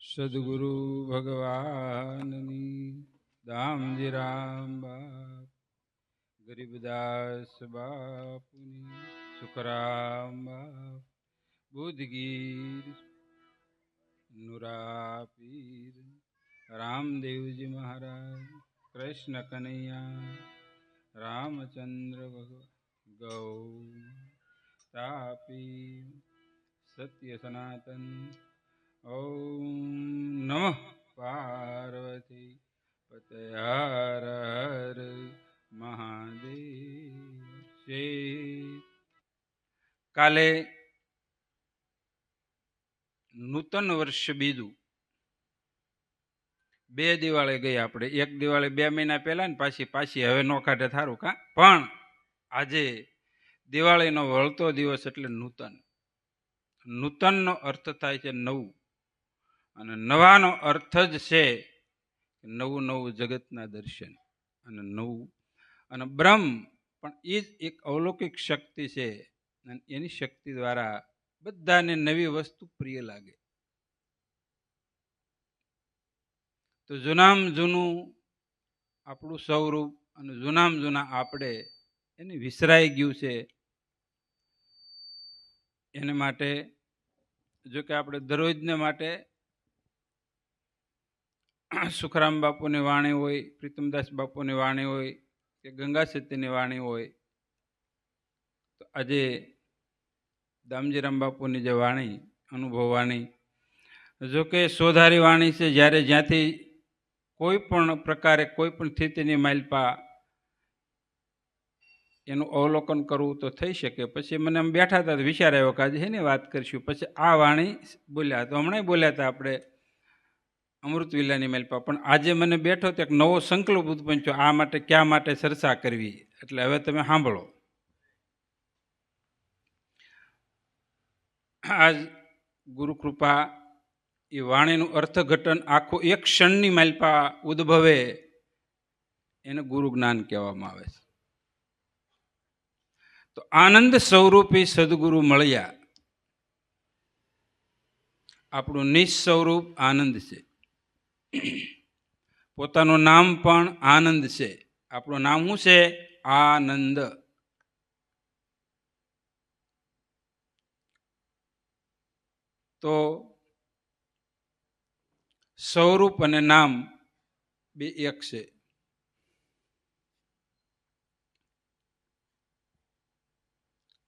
સદગુરુ ભગવાનની દામજી રામ બાપ, ગરીબદાસ બાપુની, સુખરામ બાપ, બુદ્ધગીર નુરાપીર, રામદેવજી મહારાજ, કૃષ્ણ કનૈયા, રામચંદ્ર ભગવાન, ગૌ તાપી, સત્ય સનાતન. ઓમ નમઃ પાર્વતી પતય હર હર મહાદેવ. કાલે નૂતન વર્ષ બીજું, બે દિવાળી ગઈ આપણે. એક દિવાળી 2 મહિના પહેલા ને પાછી હવે નો કાઢે થારું કા. પણ આજે દિવાળીનો વળતો દિવસ એટલે નૂતન. નૂતનનો અર્થ થાય છે નવું, અને નવાનો અર્થ જ છે નવું નવું જગતના દર્શન અને નવું. અને બ્રહ્મ પણ એ જ એક અલૌકિક શક્તિ છે, અને એની શક્તિ દ્વારા બધાને નવી વસ્તુ પ્રિય લાગે. તો જૂનામાં જૂનું આપણું સ્વરૂપ અને જૂનામાં જૂના આપણે એને વિસરાઈ ગયું છે. એને માટે જો કે આપણે દરરોજને માટે સુખરામ બાપુની વાણી હોય, પ્રીતમદાસ બાપુની વાણી હોય કે ગંગા સતીની વાણી હોય, તો આજે દામજીરામ બાપુની જે વાણી, અનુભવ વાણી, જો કે સોધારી વાણી છે. જ્યારે જ્યાંથી કોઈ પણ પ્રકારે કોઈ પણ સ્થિતિની માલપા એનું અવલોકન કરવું તો થઈ શકે. પછી મને આમ બેઠા હતા, વિચાર આવ્યો કે આજે એની વાત કરીશું. પછી આ વાણી બોલ્યા, તો હમણાં બોલ્યા હતા આપણે અમૃત વિલાની માલપા. પણ આજે મને બેઠો તો એક નવો સંકલ્પ ઉત્પન્ન થયો, આ માટે ક્યાં માટે ચર્ચા કરવી. એટલે હવે તમે સાંભળો. આજ ગુરુ કૃપા એ વાણીનું અર્થઘટન આખું એક ક્ષણની માલપા ઉદ્ભવે એને ગુરુ જ્ઞાન કહેવામાં આવે છે. તો આનંદ સ્વરૂપી સદગુરુ મળ્યા. આપણું નિસ્વરૂપ આનંદ છે. પોતાનું નામ પણ આનંદ છે. આપણું નામ શું છે? આનંદ. તો સ્વરૂપ અને નામ બે એક છે.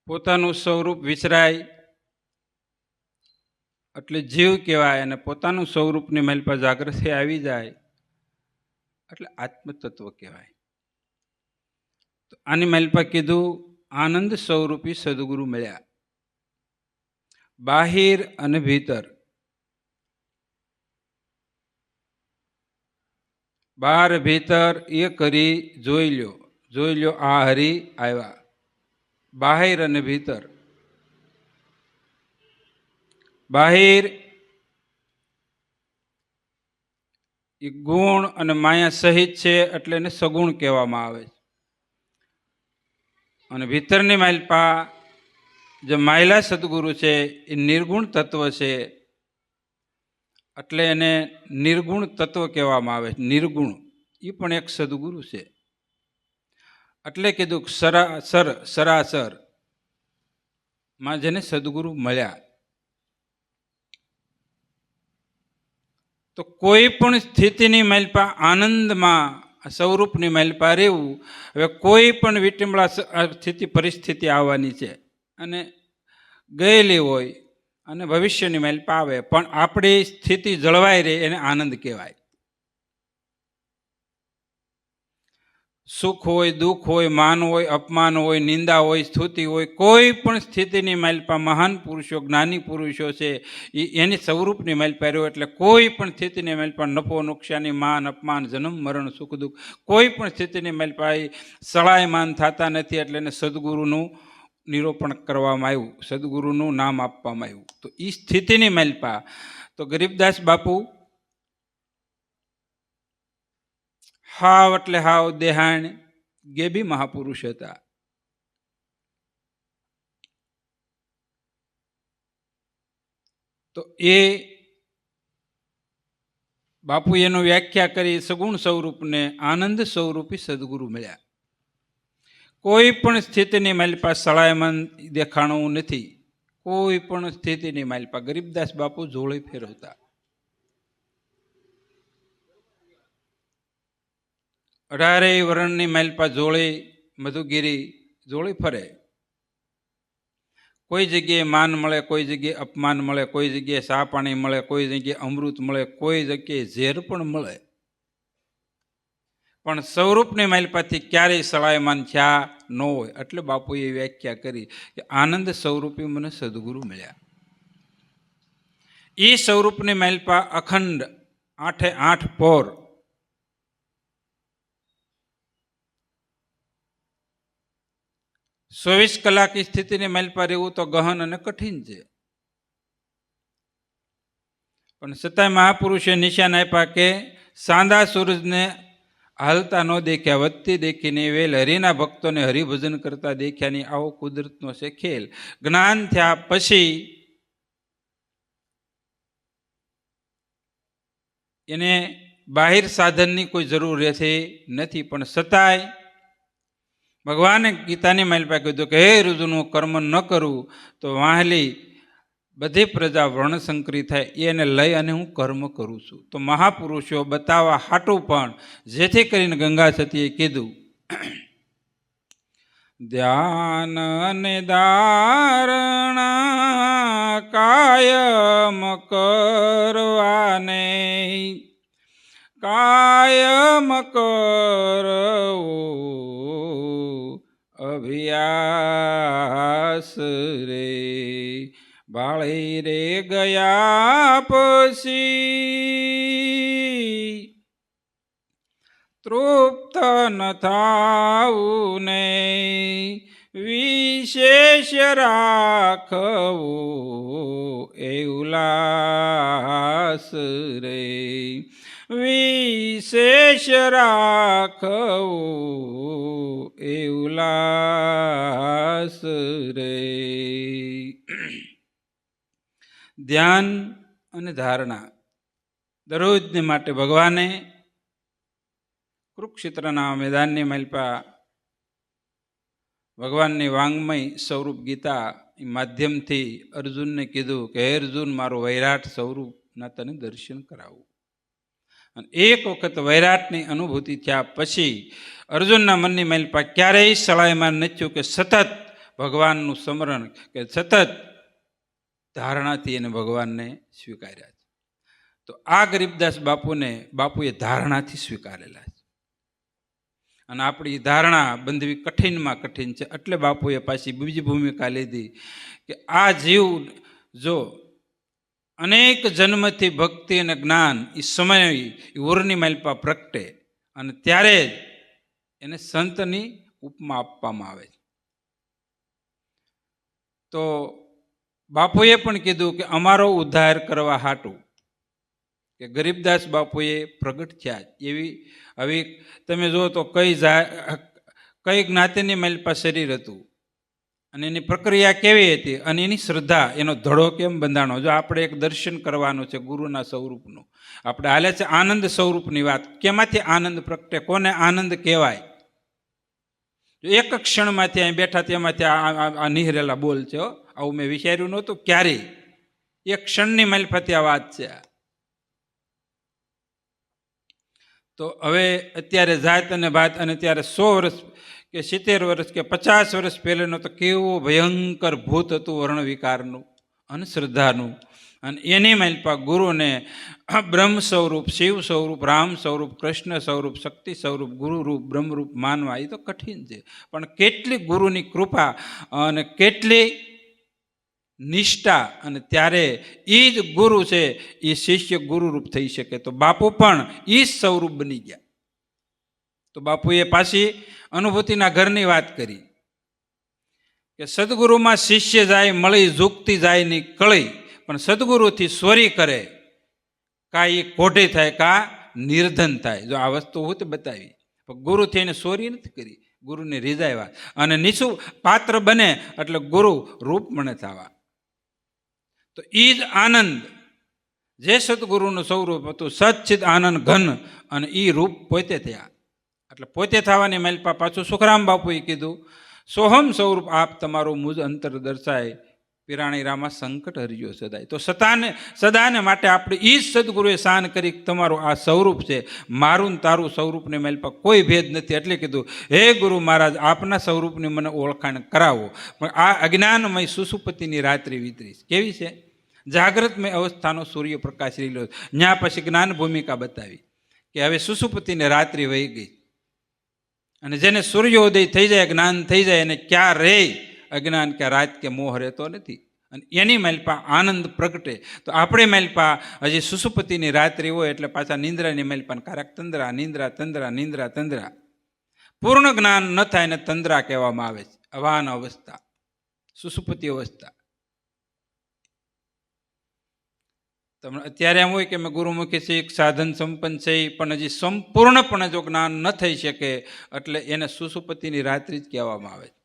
પોતાનું સ્વરૂપ વિસરાય એટલે જીવ કહેવાય, અને પોતાનું સ્વરૂપની માલપા જાગૃતિ આવી જાય એટલે આત્મતત્વ કહેવાય. તો આની માલપા કીધું આનંદ સ્વરૂપી સદગુરુ મળ્યા. બાહિર અને ભીતર, બહાર ભીતર એ કરી જોઈ લ્યો આ હરી આવ્યા. બાહિર અને ભીતર. બાહિર એ ગુણ અને માયા સહિત છે, એટલે એને સગુણ કહેવામાં આવે છે. અને ભીતરની માલપા જે માયલા સદગુરુ છે એ નિર્ગુણ તત્વ છે, એટલે એને નિર્ગુણ તત્વ કહેવામાં આવે છે. નિર્ગુણ એ પણ એક સદગુરુ છે. એટલે કીધું સરાસર માં જેને સદગુરુ મળ્યા. તો કોઈ પણ સ્થિતિની માલપા આનંદમાં સ્વરૂપની માલપા રહેવું. હવે કોઈ પણ વિટંબળા સ્થિતિ પરિસ્થિતિ આવવાની છે, અને ગયેલી હોય અને ભવિષ્યની માલપા આવે, પણ આપણી સ્થિતિ જળવાઈ રહે એને આનંદ કહેવાય. સુખ હોય, દુઃખ હોય, માન હોય, અપમાન હોય, નિંદા હોય, સ્તુતિ હોય, કોઈ પણ સ્થિતિની માલપા મહાન પુરુષો, જ્ઞાની પુરુષો છે, એની સ્વરૂપની માલપા રહ્યો એટલે કોઈ પણ સ્થિતિની માલપા નફો નુકસાની, માન અપમાન, જન્મ મરણ, સુખ દુઃખ, કોઈ પણ સ્થિતિની માલપા સળાયમાન થતા નથી. એટલે એને સદગુરુનું નિરૂપણ કરવામાં આવ્યું, સદગુરુનું નામ આપવામાં આવ્યું. તો એ સ્થિતિની માલપા તો ગરીબદાસ બાપુ હાવ એટલે હાવ દેહાણ ગેબી મહાપુરુષ હતા. તો એ બાપુ એનું વ્યાખ્યા કરી સગુણ સ્વરૂપને આનંદ સ્વરૂપી સદગુરુ મળ્યા. કોઈ પણ સ્થિતિની માલિપા સળાયમાન દેખાણું નથી. કોઈ પણ સ્થિતિની માલિપા ગરીબદાસ બાપુ જોડે ફેરવતા. 18 વર્ણની માલિપા જોડે મધુગીરી જોડે ફરે. કોઈ જગ્યાએ માન મળે, કોઈ જગ્યાએ અપમાન મળે, કોઈ જગ્યાએ સા પાણી મળે, કોઈ જગ્યાએ અમૃત મળે, કોઈ જગ્યાએ ઝેર પણ મળે, પણ સ્વરૂપની માલિપાથી ક્યારેય સળાયમાન થયા ન હોય. એટલે બાપુએ વ્યાખ્યા કરી કે આનંદ સ્વરૂપી મને સદગુરુ મળ્યા. એ સ્વરૂપની માલિપા અખંડ 8 પોર 24 કલાકની સ્થિતિની માલિપા રહેવું તો ગહન અને કઠિન છે. પણ છતાંય મહાપુરુષે નિશાન આપ્યા કે સાંદા સૂરજને હાલતા ન દેખ્યા, વધતી દેખીને વેલ, હરિના ભક્તોને હરિભજન કરતા દેખ્યા નહીં. આવો કુદરતનો છે ખેલ. જ્ઞાન થયા પછી એને બાહિર સાધનની કોઈ જરૂર રહેતી નથી. પણ છતાંય ભગવાને ગીતાની માલિપા કીધું કે હે ઋજુનું કર્મ ન કરવું તો વાહલી બધી પ્રજા વર્ણશંકરી થાય, એને લઈ અને હું કર્મ કરું છું. તો મહાપુરુષો બતાવવા હાટું પણ જેથી કરીને ગંગા સતીએ કીધું ધ્યાન અને ધારણા કાયમ કરવાને, કાયમ કરવું અભ્યાસ રે. બાળી રે ગયા પછી તૃપ્ત ન થાવું ને, વિશેષ રાખવું એ ઉલ્લાસ રે. વિશેષ રાખવું એ ઉલ્લાસ રે. ધ્યાન અને ધારણા દરરોજને માટે ભગવાને કુરુક્ષેત્રના મેદાનની માલિપા ભગવાનની વાંગમય સ્વરૂપ ગીતા માધ્યમથી અર્જુનને કીધું કે હે અર્જુન, મારો વૈરાટ સ્વરૂપના તને દર્શન કરાવું. અને એક વખત વૈરાટની અનુભૂતિ થયા પછી અર્જુનના મનની માલિપા ક્યારેય સળાયમાન ન થયું કે સતત ભગવાનનું સ્મરણ કે સતત ધારણાથી એને ભગવાનને સ્વીકાર્યા છે. તો આ ગરીબદાસ બાપુએ ધારણાથી સ્વીકારેલા છે. અને આપણી ધારણા બંધવી કઠિનમાં કઠિન છે. એટલે બાપુએ પાછી બીજી ભૂમિકા લીધી કે આ જીવ જો અનેક જન્મથી ભક્તિ અને જ્ઞાન એ સમય એ ઉરની માલિપા પ્રગટે અને ત્યારે જ એને સંતની ઉપમા આપવામાં આવે છે. તો બાપુએ પણ કીધું કે અમારો ઉદ્ધાર કરવા હાટું કે ગરીબદાસ બાપુએ પ્રગટ થયા. એવી હવે તમે જુઓ તો કઈ જ્ઞાતિની માલિપા શરીર હતું અને એની પ્રક્રિયા કેવી હતી અને એની શ્રદ્ધા, એનો ધડો કેમ બંધાણો. જો આપણે એક દર્શન કરવાનું છે ગુરુના સ્વરૂપનું, આપણે હાલે છે આનંદ સ્વરૂપની વાત. કેમાંથી આનંદ પ્રગટે, કોને આનંદ કહેવાય? એક ક્ષણમાંથી અહીં બેઠા તેમાંથી આ નિહરેલા બોલ છે. આવું મેં વિચાર્યું નહોતું ક્યારેય. એક ક્ષણની માલિપાથી આ વાત છે. તો હવે અત્યારે જાત અને ભાત અને ત્યારે 100 વર્ષ કે 70 વર્ષ કે 50 વર્ષ પહેલાંનો તો કેવું ભયંકર ભૂત હતું વર્ણ વિકારનું અને શ્રદ્ધાનું. અને એની માલિપા ગુરુને બ્રહ્મ સ્વરૂપ, શિવ સ્વરૂપ, રામ સ્વરૂપ, કૃષ્ણ સ્વરૂપ, શક્તિ સ્વરૂપ, ગુરુરૂપ, બ્રહ્મરૂપ માનવા એ તો કઠિન છે. પણ કેટલી ગુરુની કૃપા અને કેટલી નિષ્ઠા, અને ત્યારે એ જ ગુરુ છે એ શિષ્ય ગુરુરૂપ થઈ શકે. તો બાપુ પણ એ જ સ્વરૂપ બની ગયા. તો બાપુએ પાછી અનુભૂતિના ઘરની વાત કરી કે સદગુરુમાં શિષ્ય જાય મળી, ઝૂકતી જાય ની કળી, પણ સદગુરુથી સ્વરી કરે કા એ કોઢે થાય કા નિર્ધન થાય. જો આ વસ્તુ હું તો બતાવી, પણ ગુરુથી એને સ્વરી નથી કરી, ગુરુને રીઝાવ્યા અને નીચું પાત્ર બને એટલે ગુરુ રૂપ મને થવા. તો એ જ આનંદ જે સદગુરુનું સ્વરૂપ હતું સચ્ચિદ આનંદ ઘન, અને એ રૂપ પોતે થયા. એટલે પોતે થવાની માલપા પાછું સુખરામ બાપુએ કીધું, સોહમ સ્વરૂપ આપ તમારું મુજ અંતર દર્શાય, પિરાણી રામા સંકટ હરિયો સદાય. તો સદાને માટે આપણે એ જ સદગુરુએ શાન કરી તમારું આ સ્વરૂપ છે, મારું તારું સ્વરૂપને માલપા કોઈ ભેદ નથી. એટલે કીધું, હે ગુરુ મહારાજ, આપના સ્વરૂપની મને ઓળખાણ કરાવો. પણ આ અજ્ઞાનમય સુસુપતિની રાત્રિ વિતરી કેવી છે? જાગ્રતમય અવસ્થાનો સૂર્યપ્રકાશ લીલો. ત્યાં પછી જ્ઞાન ભૂમિકા બતાવી કે હવે સુસુપતિને રાત્રિ વહી ગઈ, અને જેને સૂર્યોદય થઈ જાય, જ્ઞાન થઈ જાય, એને ક્યાં રે અજ્ઞાન કે રાત કે મોહ રહેતો નથી, અને એની માલપા આનંદ પ્રગટે. તો આપણે માલપા હજી સુસુપતિની રાત્રિ હોય એટલે પાછા નિંદ્રાની માલપા કારક તંદ્રા, નિંદ્રા તંદ્રા, નિંદ્રા તંદ્રા. પૂર્ણ જ્ઞાન ન થાય ને તંદ્રા કહેવામાં આવે છે, અવાન અવસ્થા, સુસુપતિ અવસ્થા. તમને અત્યારે એમ હોય કે મેં ગુરુમુખી શીખ સાધન સંપન્ન છે, પણ હજી સંપૂર્ણપણે જો જ્ઞાન ન થઈ શકે એટલે એને સુસુપતિની રાત્રિ જ કહેવામાં આવે છે.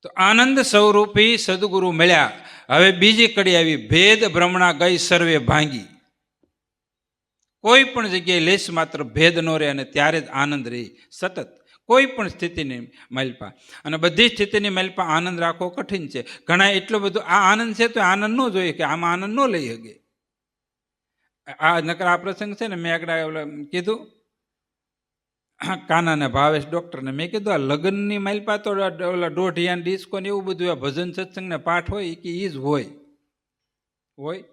તો આનંદ સ્વરૂપી સદગુરુ મળ્યા. હવે બીજી કડી આવી, ભેદ ભ્રમણા ગઈ સર્વે ભાંગી. કોઈ પણ જગ્યાએ લેશ માત્ર ભેદ ન રહે, અને ત્યારે જ આનંદ રહે સતત, કોઈ પણ સ્થિતિની માલપા. અને બધી સ્થિતિની માલપા આનંદ રાખવો કઠિન છે. ઘણા એટલો બધો આ આનંદ છે તો આનંદ ન જોઈએ કે આમાં આનંદ ન લઈ શકે. આ નકર આ પ્રસંગ છે ને, મેં આગળ કીધું કાનાને ભાવેશ ડૉક્ટરને, મેં કીધું આ લગ્નની માલપા તો ઓલા દોઢિયાન ડિસ્કો ને એવું બધું આ ભજન સત્સંગને પાઠ હોય કે એ જ હોય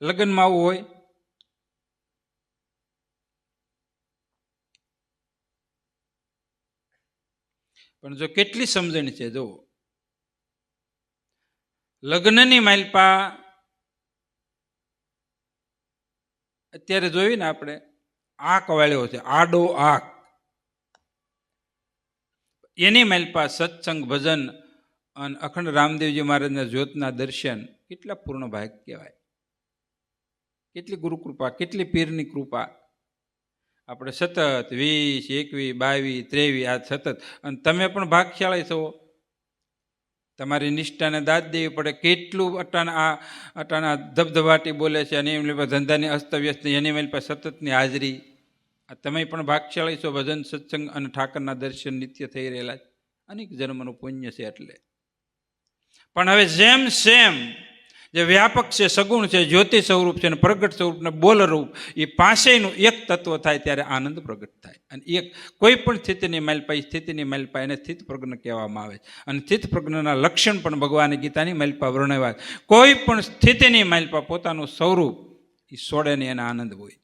લગ્નમાં આવું હોય. પણ જો કેટલી સમજણ છે, જો લગ્નની માલપા અત્યારે જોયું ને આપણે, આંક વાળ્યો છે, આડો આંક, એની માલપા સત્સંગ ભજન અને અખંડ રામદેવજી મહારાજના જ્યોતના દર્શન કેટલા પૂર્ણ ભાગ કહેવાય. કેટલી ગુરુકૃપા, કેટલી પીરની કૃપા. આપણે સતત 20, 21, 22, 23 આ સતત. અને તમે પણ ભાગશાળી છો, તમારી નિષ્ઠાને દાદ દેવી પડે. કેટલું અટાણા ધબધબાટી બોલે છે, અને એમની ધંધાની અસ્તવ્યસ્ત, એની મારી પાસે સતતની હાજરી. તમે પણ ભાગશાળી છો, ભજન સત્સંગ અને ઠાકરના દર્શન નિત્ય થઈ રહેલા છે, અનેક જન્મનું પુણ્ય છે. એટલે પણ હવે જેમ સેમ જે વ્યાપક છે, સગુણ છે, જ્યોતિ સ્વરૂપ છે, અને પ્રગટ સ્વરૂપ ને બોલ રૂપ, એ પાસેનું એક તત્વ થાય ત્યારે આનંદ પ્રગટ થાય. અને એક કોઈ પણ સ્થિતિની માલપા, સ્થિતિની માલપા એને સ્થિત પ્રજ્ઞ કહેવામાં આવે છે. અને સ્થિત પ્રજ્ઞના લક્ષણ પણ ભગવાન ગીતાની માલપા વર્ણવ્યા. કોઈ પણ સ્થિતિની માલપા પોતાનું સ્વરૂપ એ છોડે ને એના આનંદ હોય.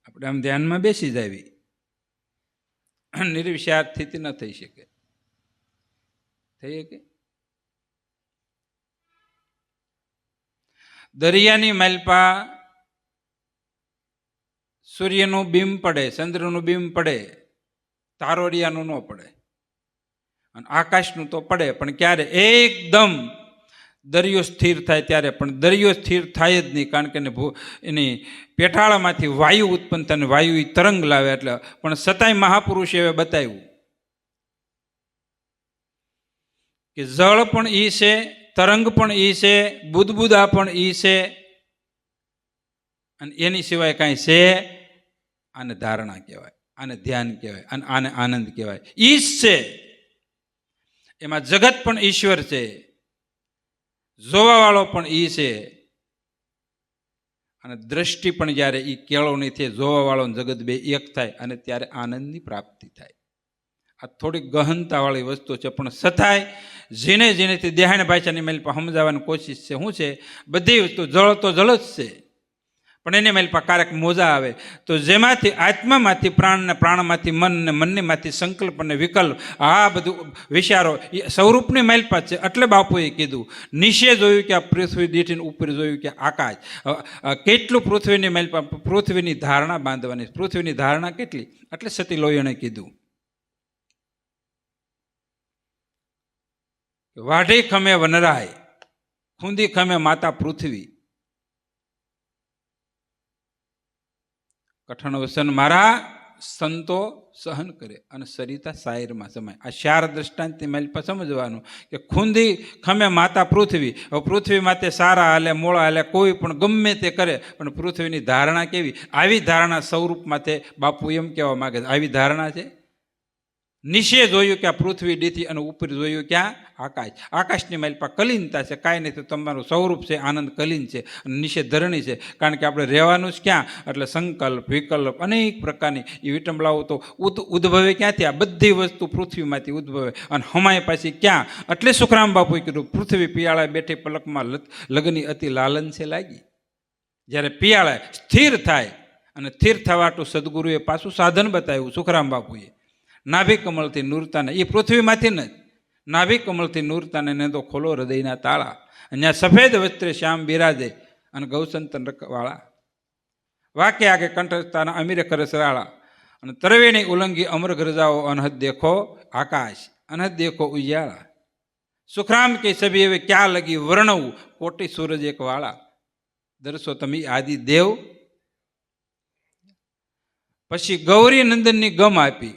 આપણે આમ ધ્યાનમાં બેસી જાવી, નિર્વિચાર સ્થિતિ ન થઈ શકે. કે દરિયાની માલપા સૂર્યનું બીમ પડે, ચંદ્રનું બીમ પડે, તારોરિયાનું ન પડે, અને આકાશનું તો પડે, પણ ક્યારે? એકદમ દરિયો સ્થિર થાય ત્યારે. પણ દરિયો સ્થિર થાય જ નહીં, કારણ કે એની પેટાળામાંથી વાયુ ઉત્પન્ન થાય, વાયુ એ તરંગ લાવે. એટલે પણ છતાંય મહાપુરુષે હવે બતાવ્યું કે જળ પણ ઈ છે, તરંગ પણ ઈ છે, બુદબુદા પણ ઈ છે, અને એની સિવાય કાંઈ છે. આને ધારણા કહેવાય, આને ધ્યાન કહેવાય, અને આને આનંદ કહેવાય. ઈ જ છે. એમાં જગત પણ ઈશ્વર છે, જોવાવાળો પણ ઈ છે, અને દ્રષ્ટિ પણ જ્યારે ઈ કેળવણી થાય, જોવાવાળો જગત બે એક થાય, અને ત્યારે આનંદની પ્રાપ્તિ થાય. આ થોડીક ગહનતાવાળી વસ્તુ છે, પણ છતાંય ઝીણે ઝીણેથી દેહાણ ભાષાની માલપા સમજાવવાની કોશિશ છે. શું છે? બધી વસ્તુ જળ તો જળ જ છે, પણ એની માલપા કારક મોજા આવે. તો જેમાંથી આત્મામાંથી પ્રાણ, ને પ્રાણમાંથી મન, ને મનમાંથી સંકલ્પ અને વિકલ્પ, આ બધું વિચારો એ સ્વરૂપની માલપા છે. એટલે બાપુએ કીધું, નીચે જોયું કે આ પૃથ્વી દીઠીને ઉપર જોયું કે આકાશ. કેટલું પૃથ્વીની માલપા, પૃથ્વીની ધારણા બાંધવાની. પૃથ્વીની ધારણા કેટલી? એટલે સતી લોહીણે કીધું, વાઢી ખમે વનરાય, ખૂંદી ખમે માતા પૃથ્વી. કઠણ વસન મારા સંતો સહન કરે અને સરિતા સાયરમાં સમાય. આ 4 દ્રષ્ટાંતની મારી પાસે સમજવાનું કે ખૂંદી ખમે માતા પૃથ્વી. હવે પૃથ્વી માતે સારા હાલે મોળા હાલે કોઈ પણ ગમે તે કરે, પણ પૃથ્વીની ધારણા કેવી? આવી ધારણા સ્વરૂપ માથે બાપુ એમ કહેવા માગે છે. આવી ધારણા છે. નીચે જોયું કે આ પૃથ્વી દીથી અને ઉપર જોયું ક્યાં? આકાશ. આકાશની મારી પાસે કલીનતા છે, કાંઈ નહીં. તો તમારું સ્વરૂપ છે આનંદ કલીન છે અને નીચે ધરણી છે. કારણ કે આપણે રહેવાનું જ ક્યાં? એટલે સંકલ્પ વિકલ્પ અનેક પ્રકારની એ વિટંબળાઓ તો ઉદ્ભવે ક્યાંથી? આ બધી વસ્તુ પૃથ્વીમાંથી ઉદ્ભવે અને હમાય પાછી ક્યાં? એટલે સુખરામ બાપુએ કીધું પૃથ્વી પિયાળા બેઠી પલકમાં લગ્નની અતિ લાલન છે લાગી. જ્યારે પિયાળા સ્થિર થાય અને સ્થિર થવાટું સદગુરુએ પાછું સાધન બતાવ્યું સુખરામ બાપુએ. નાભી કમળથી નૂરતાને, એ પૃથ્વીમાંથી ન જ નાભી કમળથી નૂરતાને ને તો ખોલો હૃદયના તાળા. અહીંયા સફેદ વસ્ત્રે શ્યામ બિરાજે અને ગૌસંતન રખવાળા. વાક્ય આગે કંઠસ્થાના અમીર કરસરાળા અને તરવેણી ઉલંગી અમર ગરજાઓ અનહદ દેખો આકાશ અનહદ દેખો ઉજ્યાળા. સુખરામ કે સભી હવે ક્યાં લગી વર્ણવું કોટી સૂરજ એક વાળા. દર્શો તમે આદિ દેવ. પછી ગૌરી નંદનની ગમ આપી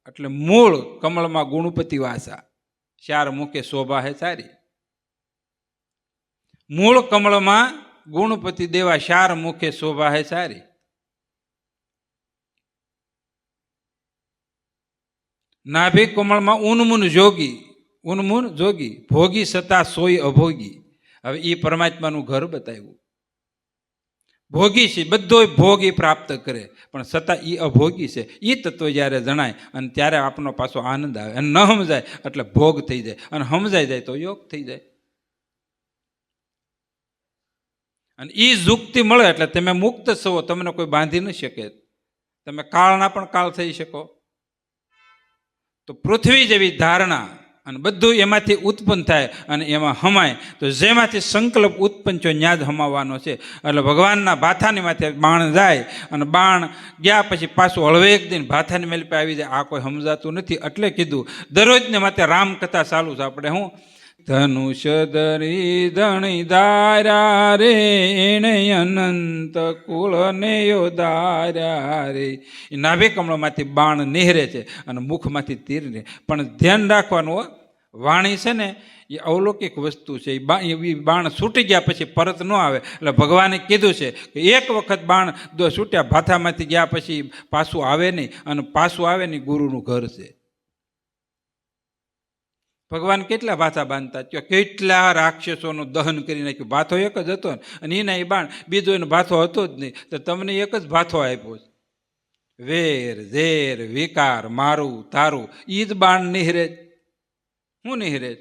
એટલે મૂળ કમળમાં ગુણપતિ વાસા. 4 મુખે શોભા હે સારી. મૂળ કમળમાં ગુણપતિ દેવા 4 મુખે શોભા હે સારી. નાભી કમળમાં ઉન્મૂન જોગી, ઉન્મૂન જોગી ભોગી સતા સોય અભોગી. હવે એ પરમાત્માનું ઘર બતાવ્યું. ભોગી છે, બધો ભોગ એ પ્રાપ્ત કરે, પણ છતાં એ અભોગી છે. એ તત્વ જ્યારે જણાય અને ત્યારે આપણો પાછો આનંદ આવે. અને ન સમજાય એટલે ભોગ થઈ જાય, અને સમજાઈ જાય તો યોગ થઈ જાય. અને એ યુક્તિ મળે એટલે તમે મુક્ત છો. તમને કોઈ બાંધી ન શકે. તમે કાળના પણ કાળ થઈ શકો. તો પૃથ્વી જેવી ધારણા અને બધું એમાંથી ઉત્પન્ન થાય અને એમાં હમાય. તો જેમાંથી સંકલ્પ ઉત્પન્ન થયો ત્યાં જ હમાવાનો છે. એટલે ભગવાનના ભાથાની માથે બાણ જાય અને બાણ ગયા પછી પાછું હળવે એક દિન ભાથાની મેલ પે આવી જાય. આ કોઈ સમજાતું નથી. એટલે કીધું દરરોજને માથે રામકથા ચાલુ છે. આપણે હું ધનુષ ધરી ધણી દાર્યા રે એને અનંત કુળ ને યોદાર્યા રે. એ નાભી કમળમાંથી બાણ નિહરે છે અને મુખમાંથી તીર ને. પણ ધ્યાન રાખવાનું, વાણી છે ને એ અવલૌકિક વસ્તુ છે. એ બાણ છૂટી ગયા પછી પરત ન આવે. એટલે ભગવાને કીધું છે કે એક વખત બાણ છૂટ્યા ભાથામાંથી ગયા પછી પાછું આવે નહીં. અને પાછું આવે નહીં ગુરુનું ઘર છે. ભગવાન કેટલા ભાથા બાંધતા, કેટલા રાક્ષસોનું દહન કરી નાખ્યું. ભાથો એક જ હતો ને, અને એના એ બાણ બીજો એનો ભાથો હતો જ નહીં. તો તમને એક જ ભાથો આપ્યો છે. વેર ઝેર વિકાર મારું તારું ઈ જ બાણ નિહરે. શું નિહરે?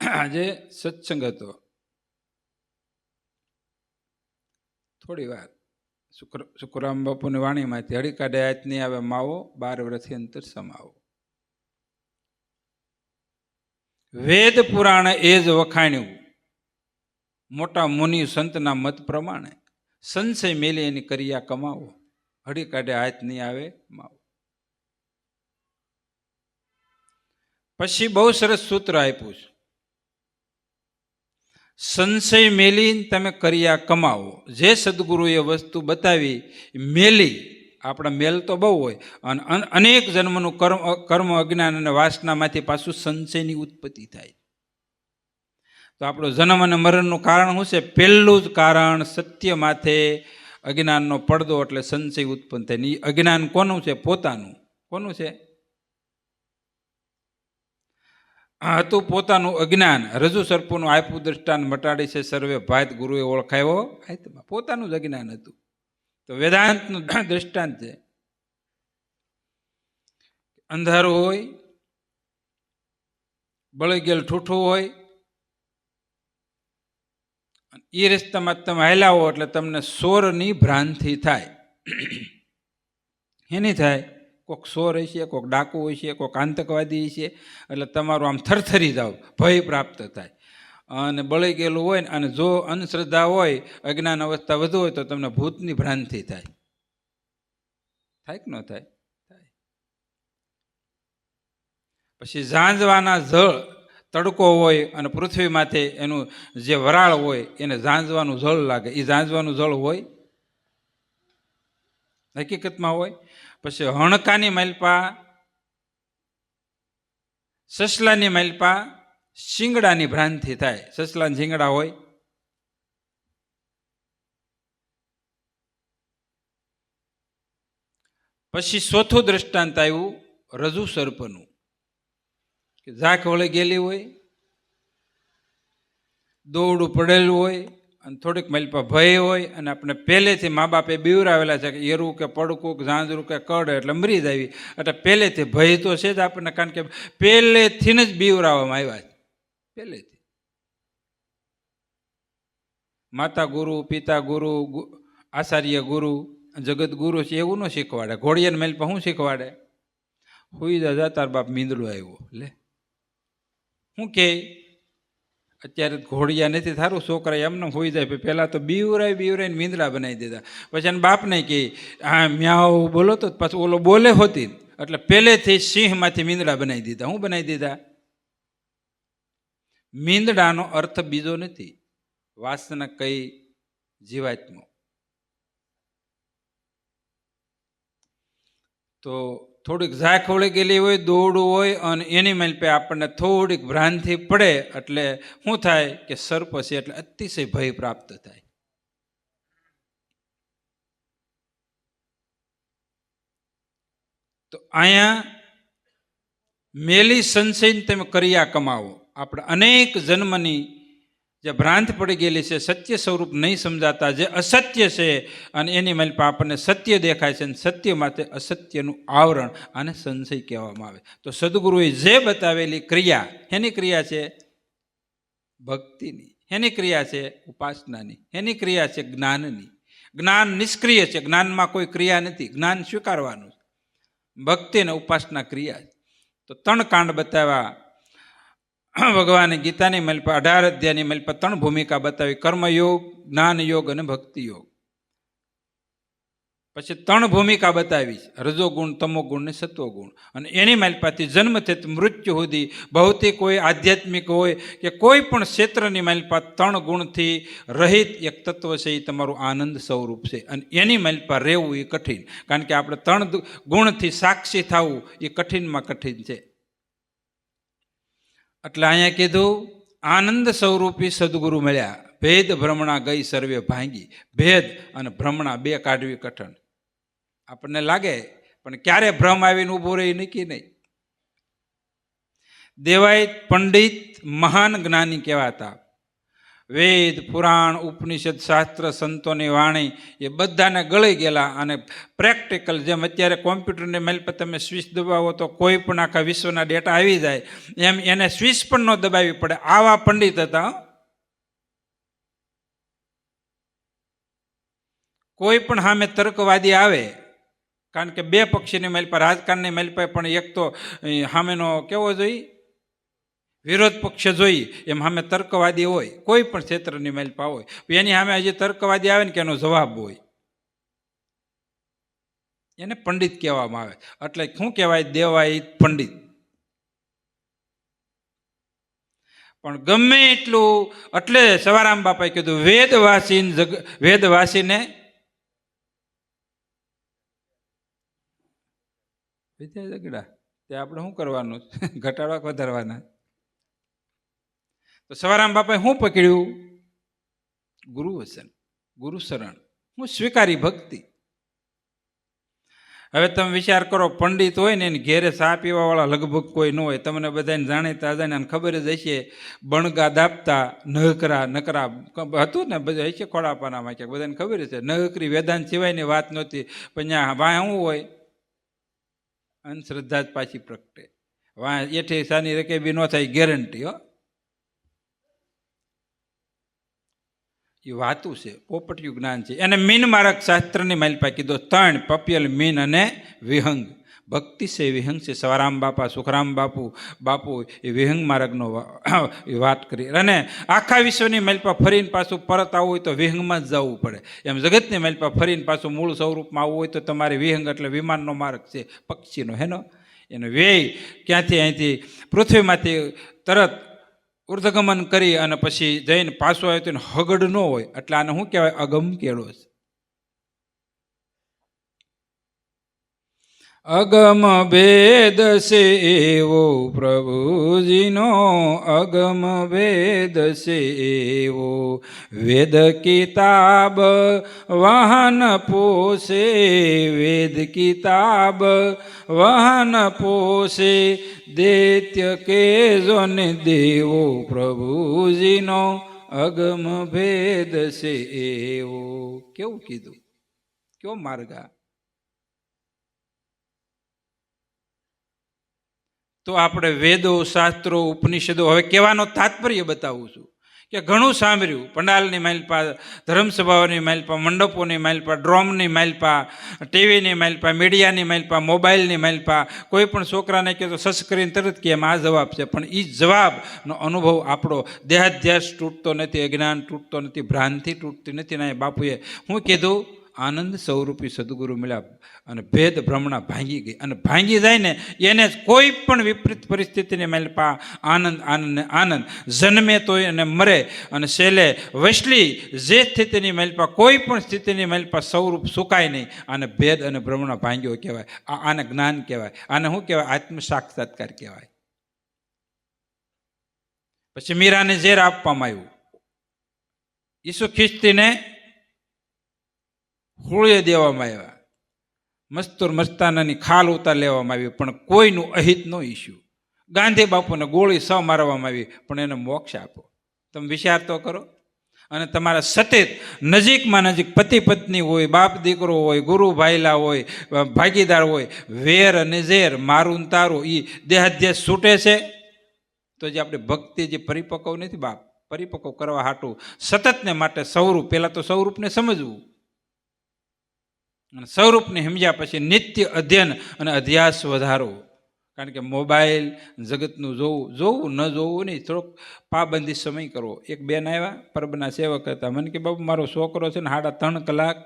આજે સત્સંગ હતો થોડી વાર. સુખરામ બાપુની વાણીમાંથી હળી કાઢે આયત નહીં આવે માવો 12 વર્ષથી અંતર સમાવો. વેદ પુરાણ એ જ વખાણ્યું મોટા મુનિ સંતના મત પ્રમાણે. સંશય મેલી એની કરિયા કમાવો. હળી કાઢે આયત નહીં આવે માવો. પછી બહુ સરસ સૂત્ર આપ્યું છે. સંશય મેલી તમે કરિયા કમાવો. જે સદગુરુએ વસ્તુ બતાવી મેલી, આપણા મેલ તો બહુ હોય, અને અનેક જન્મનું કર્મ અજ્ઞાન અને વાસનામાંથી પાછું સંશયની ઉત્પત્તિ થાય. તો આપણો જન્મ અને મરણનું કારણ શું છે? પહેલું જ કારણ સત્ય માથે અજ્ઞાનનો પડદો, એટલે સંશય ઉત્પન્ન થાય. એ અજ્ઞાન કોનું છે? પોતાનું. કોનું છે? હતું પોતાનું અજ્ઞાન. રજુ સર્પોનું આપ્યું દ્રષ્ટાંત મટાડી છે સર્વે ભાત ગુરુએ ઓળખાયો આત્મા. પોતાનું જ અજ્ઞાન હતું. તો વેદાંતનું દ્રષ્ટાંત છે. અંધારું હોય, બળી ગયેલ ઠૂઠું હોય, એ રસ્તામાં તમે હાલ્યા હો એટલે તમને સોરની ભ્રાંતિ થાય. એની થાય? કોઈક સોર હશે, કોઈક ડાકુ હોય છે, કોઈક આતંકવાદી છે. એટલે તમારું આમ થરથરી જાવ, ભય પ્રાપ્ત થાય. અને બળી ગયેલું હોય ને, અને જો અંધશ્રદ્ધા હોય, અજ્ઞાન અવસ્થા વધુ હોય, તો તમને ભૂતની ભ્રાંતિ થાય. થાય કે ન થાય? થાય. પછી ઝાંઝવાના જળ તડકો હોય અને પૃથ્વી માથે એનું જે વરાળ હોય એને ઝાંઝવાનું જળ લાગે, એ ઝાંઝવાનું જળ હોય? હકીકતમાં હોય. પછી હણકાની માલપા, સસલાની માલપા શિંગડાની ભ્રાંતિ થાય. સસલાની શિંગડા હોય? પછી ચોથું દ્રષ્ટાંત આવ્યું રજુ સર્પનું, કે ઝાંખ વળી ગયેલી હોય, દોરડું પડેલું હોય અને થોડીક માલપા ભય હોય અને આપણે પહેલેથી મા બાપે બીવરાવેલા છે કે એરું કે પડકું કે ઝાંઝરું કે કડ એટલે મરી જ આવી. એટલે પહેલેથી ભય તો છે જ આપણને, કારણ કે પહેલેથી જ બીવરાવવામાં આવ્યા છે. પહેલેથી માતા ગુરુ, પિતા ગુરુ, આચાર્ય ગુરુ, જગત ગુરુ છે એવું ન શીખવાડે. ઘોડિયાને માલપા શું શીખવાડે? હુઈ જા તાર બાપ મીંદડો આવ્યો. લે શું કે અત્યારે ઘોડિયા નથી, થારું છોકરા એમને હોઈ જાય. પહેલાં તો બીવરાઈને મીંદડા બનાવી દીધા. પછી એને બાપને કહે હા મ્યાઉ બોલો તો પછી ઓલો બોલે હોતી, એટલે પહેલેથી સિંહમાંથી મીંદડા બનાવી દીધા. શું બનાવી દીધા? મીંદડાનો અર્થ બીજો નથી, વાસના કઈ જીવાત્મો. તો થોડીક ઝાંખ વળી ગયેલી હોય, દોરડું હોય અને એની માલપે આપણને થોડીક ભ્રાંતિ પડે એટલે શું થાય કે સર્પ છે એટલે અતિશય ભય પ્રાપ્ત થાય. તો અહીંયા મેલી સંશય તમે કર્યા કમાવો. આપણે અનેક જન્મની જે ભ્રાંત પડી ગયેલી છે, સત્ય સ્વરૂપ નહીં સમજાતા, જે અસત્ય છે અને એની માલપા આપણને સત્ય દેખાય છે, અને સત્ય માટે અસત્યનું આવરણ, આને સંશય કહેવામાં આવે. તો સદગુરુએ જે બતાવેલી ક્રિયા, એની ક્રિયા છે ભક્તિની, એની ક્રિયા છે ઉપાસનાની, એની ક્રિયા છે જ્ઞાનની. જ્ઞાન નિષ્ક્રિય છે, જ્ઞાનમાં કોઈ ક્રિયા નથી, જ્ઞાન સ્વીકારવાનું. ભક્તિ અને ઉપાસના ક્રિયા. તો 3 કાંડ બતાવ્યા ભગવાને ગીતાની માલપા, 18 અધ્યાયની માલપા 3 ભૂમિકા બતાવી: કર્મયોગ, જ્ઞાન યોગ અને ભક્તિ યોગ. પછી 3 ભૂમિકા બતાવી: રજોગુણ, તમોગુણ ને સત્વગુણ. અને એની માલપાથી જન્મથી મૃત્યુ સુધી ભૌતિક હોય, આધ્યાત્મિક હોય કે કોઈ પણ ક્ષેત્રની માલપા 3 ગુણથી રહિત એક તત્વ છે, એ તમારું આનંદ સ્વરૂપ છે. અને એની માલપા રહેવું એ કઠિન, કારણ કે આપણે 3 ગુણથી સાક્ષી થવું એ કઠિનમાં કઠિન છે. એટલે અહીંયા કીધું આનંદ સ્વરૂપી સદગુરુ મળ્યા, ભેદ ભ્રમણા ગઈ સર્વે ભાંગી. ભેદ અને ભ્રમણા 2 કાઢવી કઠણ. આપણને લાગે પણ ક્યારે ભ્રમ આવીને ઊભો રહી નક્કી નહીં. દેવાય પંડિત મહાન જ્ઞાની કહેવાતા. વેદ, પુરાણ, ઉપનિષદ, શાસ્ત્ર, સંતોની વાણી એ બધાને ગળી ગયેલા. અને પ્રેક્ટિકલ, જેમ અત્યારે કોમ્પ્યુટરની મેલ પર તમે સ્વિચ દબાવો તો કોઈ પણ આખા વિશ્વના ડેટા આવી જાય, એમ એને સ્વિચ પણ ન દબાવવી પડે. આવા પંડિત હતા. કોઈ પણ સામે તર્કવાદી આવે, કારણ કે 2 પક્ષીની મેલ પર, રાજકારણની મેલ પર પણ એક તો સામેનો કેવો જોઈએ, વિરોધ પક્ષ જોઈએ, એમ સામે તર્કવાદી હોય. કોઈ પણ ક્ષેત્રની માલપા હોય, એની સામે હજી તર્કવાદી આવે ને કે એનો જવાબ હોય, એને પંડિત કહેવામાં આવે. એટલે શું કહેવાય? દેવાય પંડિત. પણ ગમે એટલું, એટલે સવારામ બાપાએ કીધું વેદવાસીને વિદ્યા ઝઘડા, તે આપણે શું કરવાનું? ઘટાડવા વધારવાના. તો સવારામ બાપાએ શું પકડ્યું? ગુરુ વચન, ગુરુ શરણ, હું સ્વીકારી ભક્તિ. હવે તમે વિચાર કરો, પંડિત હોય ને એને ઘેરે ચા પીવા વાળા લગભગ કોઈ ન હોય. તમને બધાને જાણીતા જાણે ખબર જ હશે, બણગા દાપતા નકરા હતું ને, બધા હશે ખોડાપાનામાં, ક્યાંક બધાને ખબર છે. નકરી વેદાંત સિવાયની વાત નહોતી. પણ ત્યાં વાં શું હોય? અંધશ્રદ્ધા જ પાછી પ્રગટે. વાં એઠી સાની રકે બી ન થાય, ગેરંટી. હો, એ વાતું છે, પોપટિયું જ્ઞાન છે. એને મીન માર્ગ શાસ્ત્રની માલપા કીધો 3: પપિયલ, મીન અને વિહંગ. ભક્તિ છે, વિહંગ છે. સવારામ બાપા, સુખરામ બાપુ એ વિહંગ માર્ગનો વાત કરી. અને આખા વિશ્વની માલપા ફરીને પાછું પરત આવવું હોય તો વિહંગમાં જ જવું પડે. એમ જગતની માલપા ફરીને પાછું મૂળ સ્વરૂપમાં આવવું હોય તો તમારે વિહંગ એટલે વિમાનનો માર્ગ છે, પક્ષીનો. હેનો એનો વ્યય ક્યાંથી અહીંથી પૃથ્વીમાંથી તરત ઉર્ધગમન કરી અને પછી જઈને પાછો આવ્યો તો હગડ ન હોય એટલે આને શું કહેવાય? અગમ કેળો છે. અગમ ભેદ છે એવો પ્રભુજીનો, અગમ ભેદ છે એવો, વેદ કિતાબ વાહન પોષે, વેદ કિતાબ વાહન પોષે, દૈત્ય કેજો ને દેવો પ્રભુજીનો, અગમ ભેદ છે એવો. કેવું કીધું? કેવો માર્ગ? તો આપણે વેદો, શાસ્ત્રો, ઉપનિષદો, હવે કહેવાનો તાત્પર્ય બતાવું છું કે ઘણું સાંભળ્યું. પંડાલની માલપા, ધર્મસભાઓની માલપા, મંડપોની માલપા, ડ્રોમની માલપા, ટીવીની માલપા, મીડિયાની માલપા, મોબાઈલની માલપા, કોઈ પણ છોકરાને કહે તો સસ કરીને તરત કે એમ આ જવાબ છે. પણ એ જવાબનો અનુભવ આપણો દેહાધ્યાસ તૂટતો નથી, અજ્ઞાન તૂટતો નથી, ભ્રાંતિ તૂટતી નથી. ને બાપુએ શું કીધું? આનંદ સ્વરૂપી સદગુરુ મળ્યા અને ભેદ ભ્રમણા ભાંગી ગઈ. અને ભાંગી જાય ને એને કોઈ પણ વિપરીત પરિસ્થિતિને માલપા આનંદ આનંદ ને આનંદ, જન્મે તો એને મરે અને છેલ્લે વસલી જે સ્થિતિની માલપા કોઈ પણ સ્થિતિની માલપા સ્વરૂપ સુકાય નહીં. આને ભેદ અને ભ્રમણા ભાંગ્યો કહેવાય. આને જ્ઞાન કહેવાય. આને શું કહેવાય? આત્મ સાક્ષાત્કાર કહેવાય. પછી મીરાને ઝેર આપવામાં આવ્યું. ઈસુ ખ્રિસ્તીને હોળીએ દેવામાં આવ્યા, મસ્તુર મસ્તાનાની ખાલ ઉતાર લેવામાં આવી, પણ કોઈનું અહિત ન ઈશ્યુ. ગાંધી બાપુને ગોળી સ મારવામાં આવી, પણ એને મોક્ષ આપો. તમે વિચાર તો કરો. અને તમારા સતત નજીકમાં નજીક પતિ પત્ની હોય, બાપ દીકરો હોય, ગુરુ ભાઈલા હોય, ભાગીદાર હોય, વેર અને ઝેર, મારું તારું, એ દેહાધ્યાસ છૂટે છે તો જે આપણે ભક્તિ જે પરિપક્વ નથી બાપ, પરિપક્વ કરવા હાટું સતતને માટે સ્વરૂપ, પહેલાં તો સ્વરૂપને સમજવું અને સ્વરૂપને સમજ્યા પછી નિત્ય અધ્યયન અને અધ્યાસ વધારો. કારણ કે મોબાઈલ જગતનું જોવું ન જોવું નહીં, થોડોક પાબંદી સમય કરવો. એક બેન આવ્યા, પરબના સેવક હતા, મને કે બાબુ મારો છોકરો છે ને 3.5 કલાક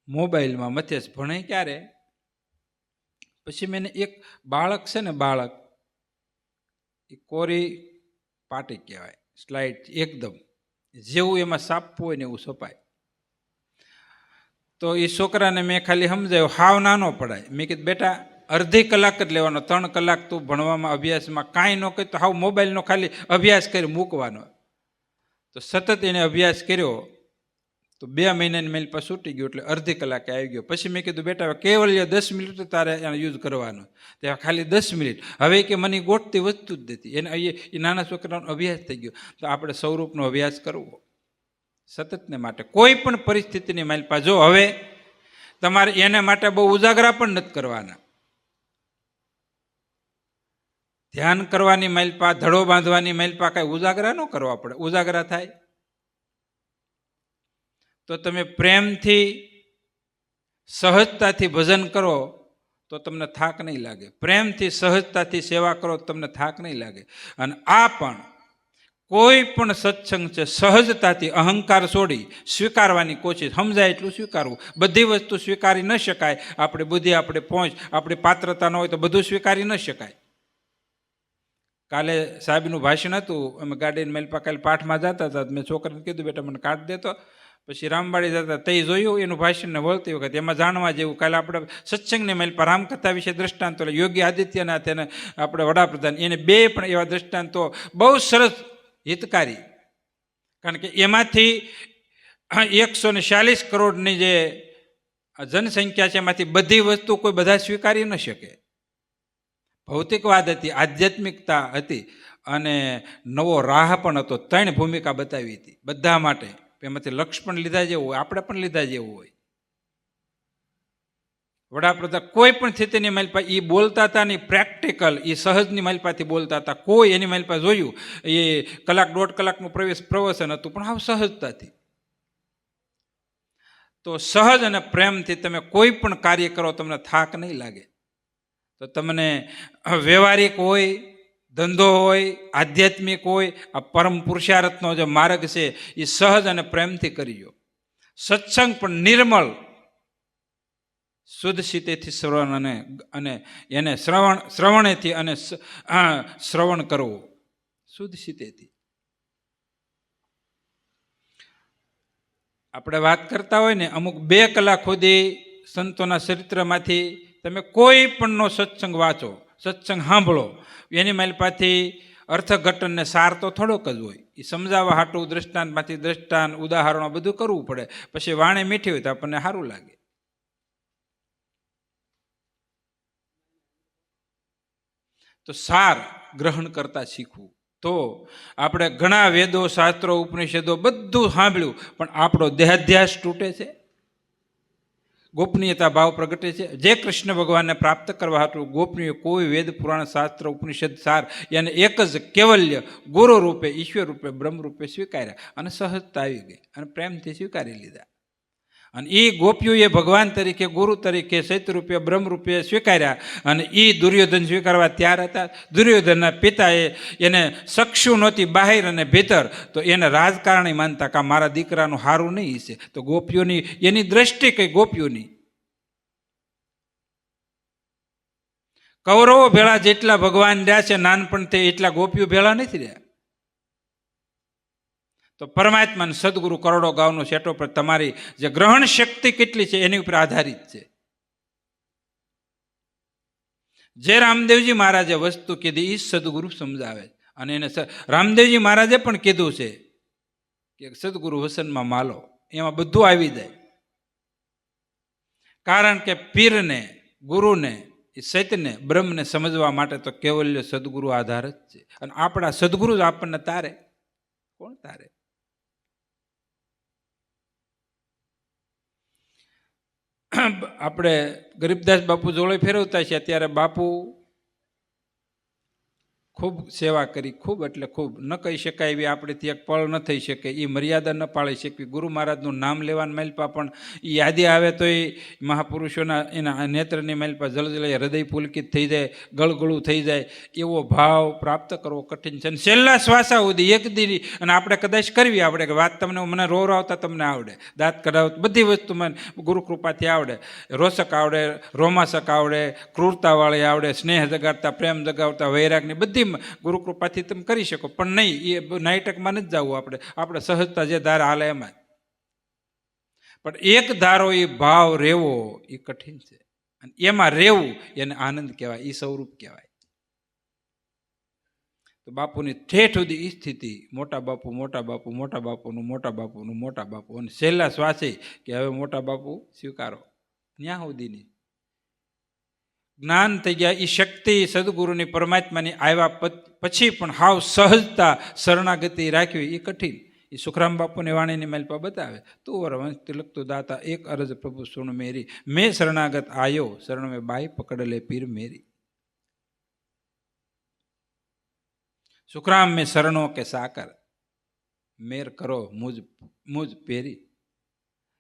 મોબાઈલમાં મથે છે, ભણે ક્યારે? પછી મેં એક બાળક છે ને, બાળક એ કોરી પાટી કહેવાય, સ્લાઇડ એકદમ જેવું એમાં સાપવું હોય ને એવું સપાય. તો એ છોકરાને મેં ખાલી સમજાયું, હાવ નાનો પડાય. મેં કીધું બેટા 1/2 કલાક જ લેવાનો, 3 કલાક તું ભણવામાં અભ્યાસમાં કાંઈ ન કરી તો હાવ મોબાઈલનો ખાલી અભ્યાસ કરી મૂકવાનો. તો સતત એને અભ્યાસ કર્યો તો 2 મહિનાની મેલ પર છૂટી ગયું, એટલે 1/2 કલાકે આવી ગયો. પછી મેં કીધું બેટા કેવલ 10 મિનિટ તારે એને યુઝ કરવાનો, ત્યાં ખાલી 10 મિનિટ. હવે કે મને ગોઠતી વસ્તુ જ નથી. એને એ નાના છોકરાનો અભ્યાસ થઈ ગયો. તો આપણે સ્વરૂપનો અભ્યાસ કરવો સતતને માટે, કોઈ પણ પરિસ્થિતિની માલપા. જો હવે તમારે એને માટે બહુ ઉજાગરા પણ નથી કરવાના, ધ્યાન કરવાની માલપા, ધડો બાંધવાની માલપા કાંઈ ઉજાગરા ન કરવા પડે. ઉજાગરા થાય તો તમે પ્રેમથી સહજતાથી ભજન કરો તો તમને થાક નહીં લાગે. પ્રેમથી સહજતાથી સેવા કરો તો તમને થાક નહીં લાગે. અને આ પણ કોઈ પણ સત્સંગ છે સહજતાથી અહંકાર છોડી સ્વીકારવાની કોશિશ, સમજાય એટલું સ્વીકારવું. બધી વસ્તુ સ્વીકારી ન શકાય. આપણે બુદ્ધિ, આપણે પહોંચ, આપણી પાત્રતા ન હોય તો બધું સ્વીકારી ન શકાય. કાલે સાહેબનું ભાષણ હતું, અમે ગાડીને મેલપા કાલે પાઠમાં જતા હતા, મેં છોકરાને કીધું બેટા મને કાઢ દેતો. પછી રામવાડી જતા તે જોયું એનું ભાષણને વળતી વખત એમાં જાણવા જેવું. કાલે આપણે સત્સંગને મેલપા રામકથા વિશે દ્રષ્ટાંતો, યોગી આદિત્યનાથ એને આપણે વડાપ્રધાન, એને 2 પણ એવા દ્રષ્ટાંતો બહુ સરસ હિતકારી. કારણ કે એમાંથી 140 કરોડની જે જનસંખ્યા છે એમાંથી બધી વસ્તુ કોઈ બધા સ્વીકારી ન શકે. ભૌતિકવાદ હતી, આધ્યાત્મિકતા હતી અને નવો રાહ પણ હતો. 3 ભૂમિકા બતાવી હતી બધા માટે. એમાંથી લક્ષ પણ લીધા જેવું હોય, આપણે પણ લીધા જેવું હોય. વડાપ્રધાન કોઈ પણ સ્થિતિની માલપા એ બોલતા હતા ને, પ્રેક્ટિકલ એ સહજની માલપાથી બોલતા હતા. કોઈ એની માલપા જોયું એ 1.5 કલાકનું પ્રવચન હતું, પણ હાવ સહજતાથી. તો સહજ અને પ્રેમથી તમે કોઈ પણ કાર્ય કરો તમને થાક નહીં લાગે. તો તમને વ્યવહારિક હોય, ધંધો હોય, આધ્યાત્મિક હોય, આ પરમ પુરુષાર્થનો જે માર્ગ છે એ સહજ અને પ્રેમથી કરીજો. સત્સંગ પણ નિર્મળ શુદ્ધ સીતેથી શ્રવણ અને એને શ્રવણેથી અને શ્રવણ કરવું. શુદ્ધ સીતેથી. આપણે વાત કરતા હોય ને, અમુક 2 કલાક સુધી સંતોના ચરિત્રમાંથી તમે કોઈ પણનો સત્સંગ વાંચો, સત્સંગ સાંભળો, એની માલપાથી અર્થઘટન ને સાર તો થોડોક જ હોય. એ સમજાવવા હાટું દ્રષ્ટાંતમાંથી દ્રષ્ટાંત, ઉદાહરણો બધું કરવું પડે. પછી વાણી મીઠી હોય તો આપણને સારું લાગે. તો સાર ગ્રહણ કરતા શીખવું. તો આપણે ઘણા વેદો, શાસ્ત્રો, ઉપનિષદો બધું સાંભળ્યું, પણ આપણો દેહાધ્યાસ તૂટે છે, ગોપનીયતા ભાવ પ્રગટે છે. જે કૃષ્ણ ભગવાનને પ્રાપ્ત કરવા હતું ગોપનીય કોઈ વેદ, પુરાણ, શાસ્ત્ર, ઉપનિષદ, સાર એને એક જ કેવલ્ય ગુરુ રૂપે, ઈશ્વર રૂપે, બ્રહ્મ રૂપે સ્વીકાર્યા અને સહજતા આવી ગઈ અને પ્રેમથી સ્વીકારી લીધા. અને એ ગોપીઓએ ભગવાન તરીકે, ગુરુ તરીકે, ચૈત્ય રૂપે, બ્રહ્મ રૂપે સ્વીકાર્યા. અને એ દુર્યોધન સ્વીકારવા તૈયાર હતા. દુર્યોધનના પિતાએ એને ચક્ષુ નહોતી બહાર અને ભીતર, તો એને રાજકારણી માનતા કે મારા દીકરાનું હારું નહીં છે. તો ગોપીઓની એની દ્રષ્ટિ કઈ ગોપીઓની. કૌરવો ભેળા જેટલા ભગવાન રહ્યા છે નાનપણથી, એટલા ગોપીઓ ભેળા નથી રહ્યા. તો પરમાત્માને સદગુરુ કરોડો ગાવનો સેટો પર તમારી જે ગ્રહણ શક્તિ કેટલી છે એની ઉપર આધારિત છે. જે રામદેવજી મહારાજે વસ્તુ કીધી એ સદગુરુ સમજાવે. અને એને રામદેવજી મહારાજે પણ કીધું છે કે સદગુરુ વસનમાં માલો, એમાં બધું આવી જાય. કારણ કે પીરને, ગુરુને, સત્યને, બ્રહ્મને સમજવા માટે તો કેવલ્ય સદગુરુ આધાર જ છે. અને આપણા સદગુરુ જ આપણને તારે. કોણ તારે? આપણે ગરીબદાસ બાપુ જોડે ફેરવતા છીએ ત્યારે બાપુ ખૂબ સેવા કરી, ખૂબ એટલે ખૂબ. ન કહી શકાય એવી આપણેથી એક પળ ન થઈ શકે, એ મર્યાદા ન પાળી શકવી. ગુરુ મહારાજનું નામ લેવાની માલપા પણ એ યાદી આવે તો એ મહાપુરુષોના એના નેત્રની માલપા જળજળે હૃદય પુલકિત થઈ જાય, ગળગળું થઈ જાય. એવો ભાવ પ્રાપ્ત કરવો કઠિન છે. અને છેલ્લા શ્વાસા સુધી એક દી અને આપણે કદાચ કરવી આવડે કે વાત તમને મને રોવરાવતા તમને આવડે, દાંત કઢાવતા બધી વસ્તુ મને ગુરુ કૃપાથી આવડે. રોષક આવડે, રોમાસક આવડે, ક્રૂરતાવાળી આવડે, સ્નેહ જગાડતા, પ્રેમ જગાવતા, વૈરાગની બધી ગુરુ કૃપાથી તમે કરી શકો. પણ નહીં, એ નાટકમાં નથી જવું. આપણે સહજતા જે ધાર હાલે એમાં. પણ એક ધારો એ ભાવ રહેવો એ કઠિન છે. અને એમાં રહેવું એને આનંદ કહેવાય, એ સ્વરૂપ કહેવાય. તો બાપુની ઠેઠ સુધી એ સ્થિતિ, મોટા બાપુ, મોટા બાપુ, મોટા બાપુનું, મોટા બાપુનું, મોટા બાપુ, અને છેલ્લા શ્વાસે કે હવે મોટા બાપુ સ્વીકારો. ત્યાં સુધીની જ્ઞાન થઈ ગયા. એ શક્તિ સદગુરુની, પરમાત્માની આવ્યા પછી પણ હાવ સહજતા શરણાગતિ રાખવી એ કઠિન. એ સુખરામ બાપુની વાણીની માલપા બતાવે. તું વરવંશ તિલક તું દાતા, એક અરજ પ્રભુ સુણ મેરી, મેં શરણાગત આયો, શરણ મેં બાઈ પકડ લે પીર મેરી. સુખરામ મેં શરણો કે સાકર, મેર કરો મુજ પેરી.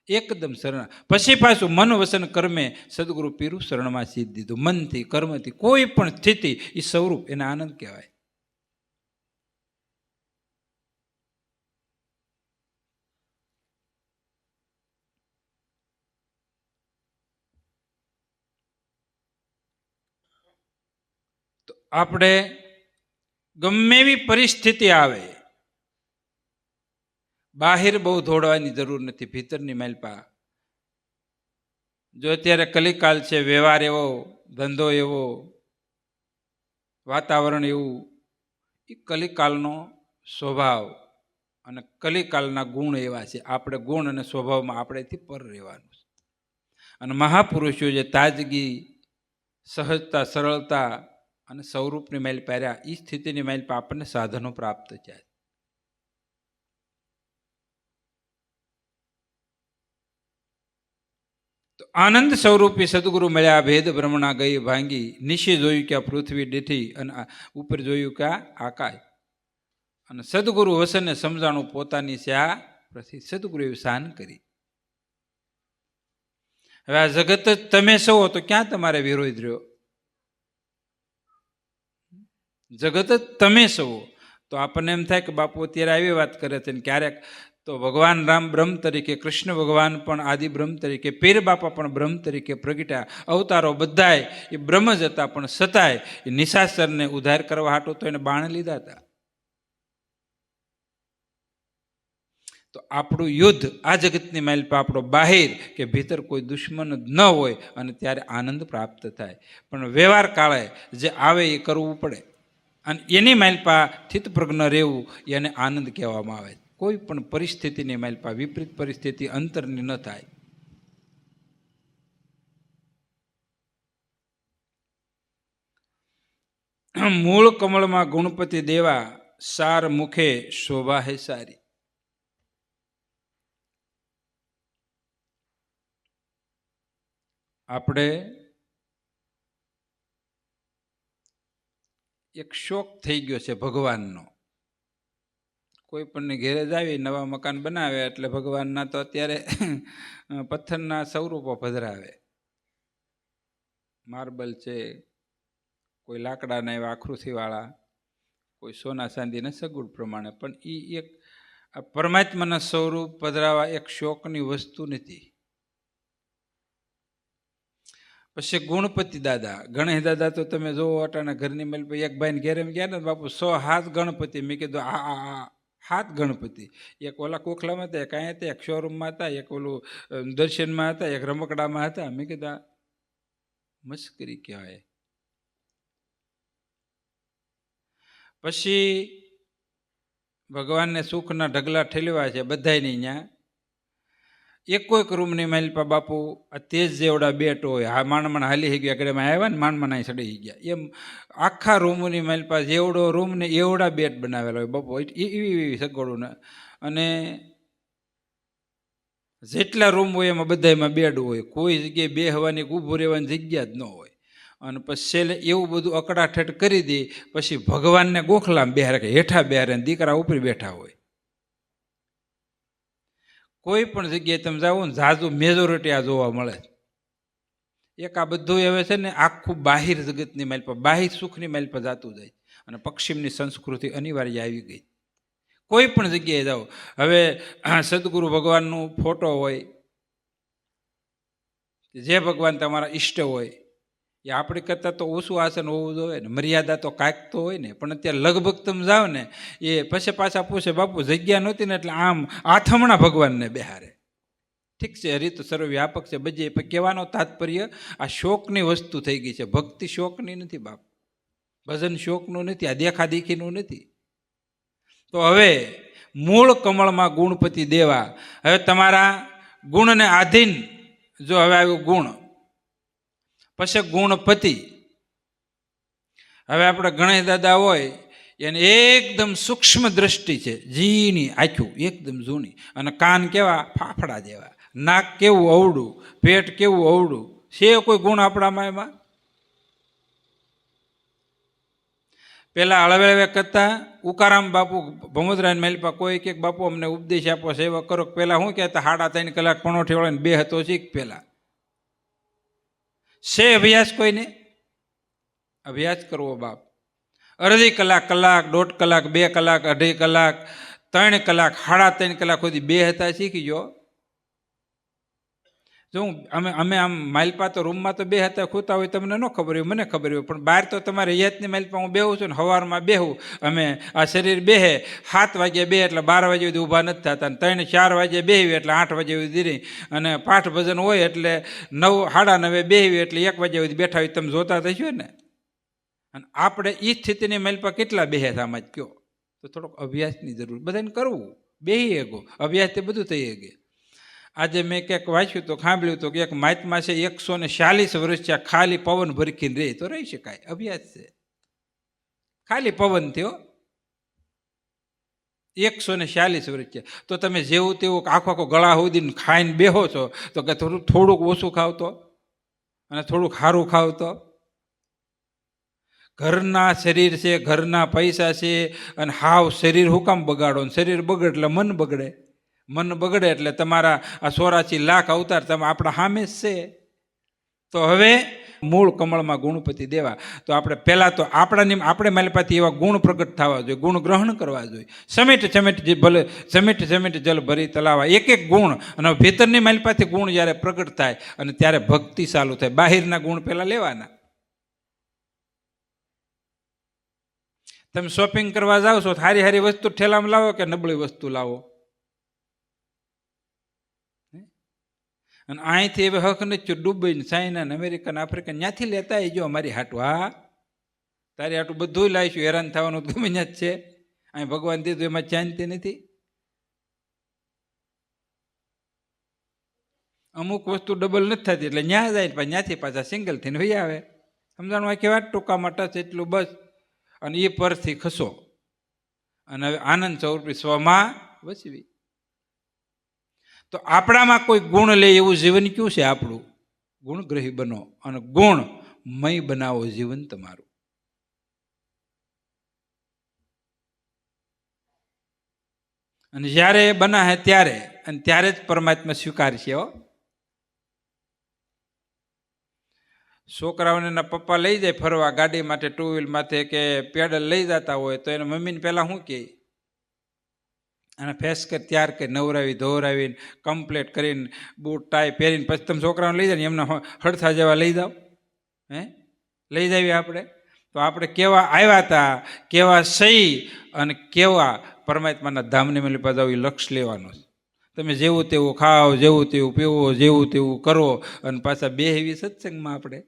એકદમ શરણ. પછી પાછું મન વસન કર્મે સદગુરુ પીરું શરણમાં સીધ દીધું. મનથી, કર્મથી, કોઈ પણ સ્થિતિ એ સ્વરૂપ, એને આનંદ કહેવાય. તો આપણે ગમે એવી પરિસ્થિતિ આવે, બહાર બહુ દોડવાની જરૂર નથી, ભીતરની માલપા. જો અત્યારે કલિકાલ છે, વ્યવહાર એવો, ધંધો એવો, વાતાવરણ એવું, એ કલિકાલનો સ્વભાવ અને કલિકાલના ગુણ એવા છે. આપણે ગુણ અને સ્વભાવમાં આપણેથી પર રહેવાનું છે. અને મહાપુરુષો જે તાજગી, સહજતા, સરળતા અને સ્વરૂપની માલ પહેર્યા, એ સ્થિતિની માલ પર આપણને સાધનો પ્રાપ્ત થયા. તો આનંદ સ્વરૂપી સદગુરુ મળ્યા, ભેદ બ્રહ્મણા ગઈ ભાંગી, નીચે જોયું કે આ પૃથ્વી દીઠી અને ઉપર જોયું કે આ આકાશ. અને સદગુરુ વસનને સમજાણું પોતાની છે આ પ્રતિ. સદગુરુએ શાન કરી. હવે આ જગત જ તમે સૌ તો ક્યાં તમારે વિરોધ રહ્યો? જગત જ તમે સૌ. તો આપણને એમ થાય કે બાપુ અત્યારે આવી વાત કરે છે. ને ક્યારેક તો ભગવાન રામ બ્રહ્મ તરીકે, કૃષ્ણ ભગવાન પણ આદિ બ્રહ્મ તરીકે, પીર બાપા પણ બ્રહ્મ તરીકે પ્રગટ્યા. અવતારો બધાય એ બ્રહ્મ જ હતા, પણ છતાંય એ નિશાચરને ઉદ્ધાર કરવા હાટો તો એને બાણ લીધા હતા. તો આપણું યુદ્ધ આ જગતની માલિપા આપણો બાહિર કે ભીતર કોઈ દુશ્મન જ ન હોય અને ત્યારે આનંદ પ્રાપ્ત થાય. પણ વ્યવહાર કાળે જે આવે એ કરવું પડે અને એની માલિપા સ્થિતપ્રજ્ઞ રહેવું એને આનંદ કહેવામાં આવે. કોઈ પણ પરિસ્થિતિની માલિપા વિપરીત પરિસ્થિતિ અંતરની ન થાય. મૂળ કમળમાં ગુણપતિ દેવા, સાર મુખે શોભા હે સારી. આપણે એક શોખ થઈ ગયો છે ભગવાનનો. કોઈ પણ ઘેરે જ આવી નવા મકાન બનાવે એટલે ભગવાનના તો અત્યારે પથ્થરના સ્વરૂપો પધરાવે. માર્બલ છે, કોઈ લાકડાના એવા આકૃતિવાળા, કોઈ સોના ચાંદીના સગુડ પ્રમાણે. પણ એ એક પરમાત્માના સ્વરૂપ પધરાવા એક શોકની વસ્તુ નથી. પછી ગુણપતિ દાદા, ગણેશ દાદા તો તમે જોવો અટાણા ઘરની મેલ એક ભાઈને ઘેરે ગયા ને બાપુ 107 ગણપતિ. મેં કીધું આ 7 ગણપતિ. એક ઓલા કોખલામાં હતા, એક અહીંયા હતા, એક શોરૂમમાં હતા, એક ઓલું દર્શનમાં હતા, એક રમકડામાં હતા. મેં કીધું મસ્કરી કહેવાય. પછી ભગવાનને સુખના ઢગલા ઠેલવા છે બધાની ત્યાં. એક રૂમની માલિપા બાપુ આ તેજ જેવડા બેટ હોય, હા માંડ હાલી ગયા ગળેમાં આવ્યા ને માંડ અહીં ચડી ગયા. એમ આખા રૂમની માલિપા જેવડો રૂમ ને એવડા બેટ બનાવેલા હોય બાપુ, એવી સગવડું ને. અને જેટલા રૂમ હોય એમાં બધામાં બેડ હોય, કોઈ જગ્યાએ બેહવાની ઊભું રહેવાની જગ્યા જ ન હોય. અને પછી છેલ્લે એવું બધું અકડાઠેઠ કરી દે. પછી ભગવાનને ગોખલામાં બેહારે કે હેઠા બેહારે, દીકરા ઉપર બેઠા હોય. કોઈ પણ જગ્યાએ તમે જાઓ ને ઝાઝુ મેજોરિટી આ જોવા મળે. એક આ બધું હવે છે ને આખું બાહિર જગતની માલિપા, બાહિર સુખની માલિપા જાતું જાય અને પશ્ચિમની સંસ્કૃતિ અનિવાર્ય આવી ગઈ. કોઈ પણ જગ્યાએ જાઓ, હવે સદગુરુ ભગવાનનો ફોટો હોય, જે ભગવાન તમારા ઈષ્ટ હોય એ આપણી કરતાં તો ઓછું આસન હોવું જોઈએ ને, મર્યાદા તો કાંઈક તો હોય ને. પણ અત્યારે લગભગ તમે જાઓ ને એ પછી પાછા પૂછે બાપુ જગ્યા નહોતી ને એટલે આમ આથમણા ભગવાનને બેહારે. ઠીક છે, રીત સર્વવ્યાપક છે બજે, પણ કહેવાનો તાત્પર્ય આ શોકની વસ્તુ થઈ ગઈ છે. ભક્તિ શોકની નથી બાપ, ભજન શોકનું નથી, આ દેખાદેખીનું નથી. તો હવે મૂળ કમળમાં ગુણપતિ દેવા. હવે તમારા ગુણને આધીન જો હવે આવ્યું ગુણ, પછી ગુણપતિ. હવે આપણે ગણેશ દાદા હોય એને એકદમ સૂક્ષ્મ દ્રષ્ટિ છે, ઝીણી આંખ્યું એકદમ જૂની, અને કાન કેવા ફાફડા જેવા, નાક કેવું અવડું, પેટ કેવું અવડું છે. કોઈ ગુણ આપણામાં એમાં? પેલા હળવે કરતા ઉકારામ બાપુ ભમોદરાની માલિપા કોઈ કે બાપુ અમને ઉપદેશ આપો, સેવા કરો. પેલા શું કહેતા 3.5 કલાક પણોઠી વળે 2 હતો શીખ. પેલા છે અભ્યાસ કોઈને? અભ્યાસ કરવો બાપ. અડધી કલાક, 1.5 કલાક, 2 કલાક, 2.5 કલાક, 3 કલાક, 3.5 કલાક સુધી 2 હતા શીખી ગયો. જો અમે આમ માલિપા તો રૂમમાં તો 2 હતા ખૂતા હોય, તમને ન ખબર હોય, મને ખબર હોય. પણ બહાર તો તમારે રિયાતની માલિપા હું બેહું છું ને, સવારમાં બેહું અમે, આ શરીર બેહે 7 વાગે બે એટલે 12 વાગે સુધી ઊભા નથી થતા, અને 3-4 વાગે બેહવી એટલે 8 વાગે સુધી રહી, અને પાઠ ભજન હોય એટલે 9-9:30 બેહવી એટલે 1 વાગ્યા સુધી બેઠા હોય. તમે જોતા થશો ને. અને આપણે એ સ્થિતિની માલિપા કેટલા બેહે આમાં જ કયો? તો થોડોક અભ્યાસની જરૂર બધાને કરવું. બેહી ગયો અભ્યાસથી બધું થઈ ગયું. આજે મેં ક્યાંક વાંચ્યું તો સાંભળ્યું તો કે એક મહાત્મા છે 140 વર્ષ છે, ખાલી પવન ભરખીને રહે તો રહી શકાય. અભ્યાસ છે, ખાલી પવન થયો. 140 વર્ષ છે. તો તમે જેવું તેવું આખો ગળા સુધી ખાઈને બેહો છો તો કે થોડુંક ઓછું ખાવ તો, અને થોડુંક સારું ખાવ તો. ઘરના શરીર છે, ઘરના પૈસા છે, અને હાવ શરીર હું કામ બગાડો? શરીર બગડે એટલે મન બગડે, મન બગડે એટલે તમારા આ 84 લાખ અવતાર તમે આપણા સામે જ છે. તો હવે મૂળ કમળમાં ગુણપતિ દેવા. તો આપણે પહેલાં તો આપણે માલિપાથી એવા ગુણ પ્રગટ થવા જોઈએ, ગુણ ગ્રહણ કરવા જોઈએ. સમેટ ભલે સમેટ જલ ભરી તલાવા, એક ગુણ. અને ભીતરની માલિપાથી ગુણ જ્યારે પ્રગટ થાય અને ત્યારે ભક્તિ ચાલુ થાય. બહારના ગુણ પહેલાં લેવાના. તમે શોપિંગ કરવા જાઓ છો, સારી વસ્તુ ઠેલામાં લાવો કે નબળી વસ્તુ લાવો? અને અહીંથી હવે હક નથી ડુબઈ ચાઇના ને અમેરિકા ને આફ્રિકા ત્યાંથી લેતા આવજો અમારી હાટું. હા, તારી હાટું બધું લાવીશું, હેરાન થવાનું ગમે ત્યાં જ છે. અહીં ભગવાન દીધું એમાં શાંતિ નથી. અમુક વસ્તુ ડબલ નથી થતી એટલે ન્યા જાય, પણ ત્યાંથી પાછા સિંગલ થઈને વહી આવે. સમજાણું? આખી વાત ટૂંકા માટે એટલું બસ. અને એ પરથી ખસો અને હવે આનંદ સ્વરૂપી સ્વમાં વસવી. તો આપણામાં કોઈ ગુણ લે એવું જીવન કયું છે આપણું? ગુણગ્રહી બનો અને ગુણમય બનાવો જીવન તમારું. અને જ્યારે બના હે ત્યારે, અને ત્યારે જ પરમાત્મા સ્વીકારશે. હો, છોકરાઓને એના પપ્પા લઈ જાય ફરવા ગાડી માટે, ટુ વ્હીલ માથે કે પેડલ લઈ જતા હોય તો એના મમ્મીને પહેલા શું કહે? અને ફેસ કરી તૈયાર કરી નવરાવી ધોવરાવીને કમ્પ્લેટ કરીને બૂટ ટાઈ પહેરીને પછી તમે છોકરાઓને લઈ જાય ને એમને હડથા જેવા લઈ જાઓ. હે, લઈ જાવીએ આપણે? તો આપણે કેવા આવ્યા હતા, કેવા સહી અને કેવા પરમાત્માના ધામને મેલી પાછા એ લક્ષ લેવાનું છે. તમે જેવું તેવું ખાઓ, જેવું તેવું પીવો, જેવું તેવું કરો અને પાછા બે એવી સત્સંગમાં આપણે.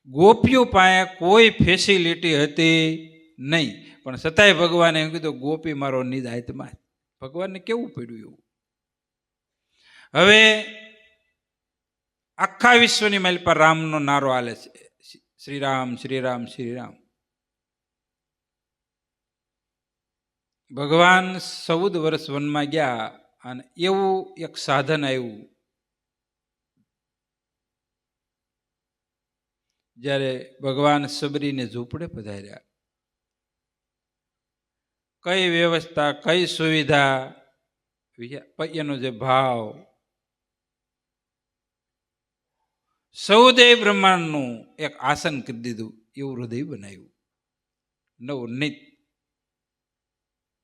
ગોપીઓ પાસે કોઈ ફેસિલિટી હતી નહીં, પણ છતાંય ભગવાને એમ કીધું ગોપી મારો નિજ આત્મા. ભગવાનને કેવું પડ્યું એવું? હવે આખા વિશ્વની માલ પર રામનો નારો હાલે છે, શ્રીરામ શ્રીરામ શ્રીરામ. ભગવાન 14 વર્ષ વનમાં ગયા અને એવું એક સાધન આવ્યું જ્યારે ભગવાન સબરીને ઝૂંપડે પધાર્યા. કઈ વ્યવસ્થા, કઈ સુવિધા, એનો જે ભાવ, સૌદે બ્રહ્માંડનું એક આસન કરી દીધું એવું હૃદય બનાવ્યું. નવનીત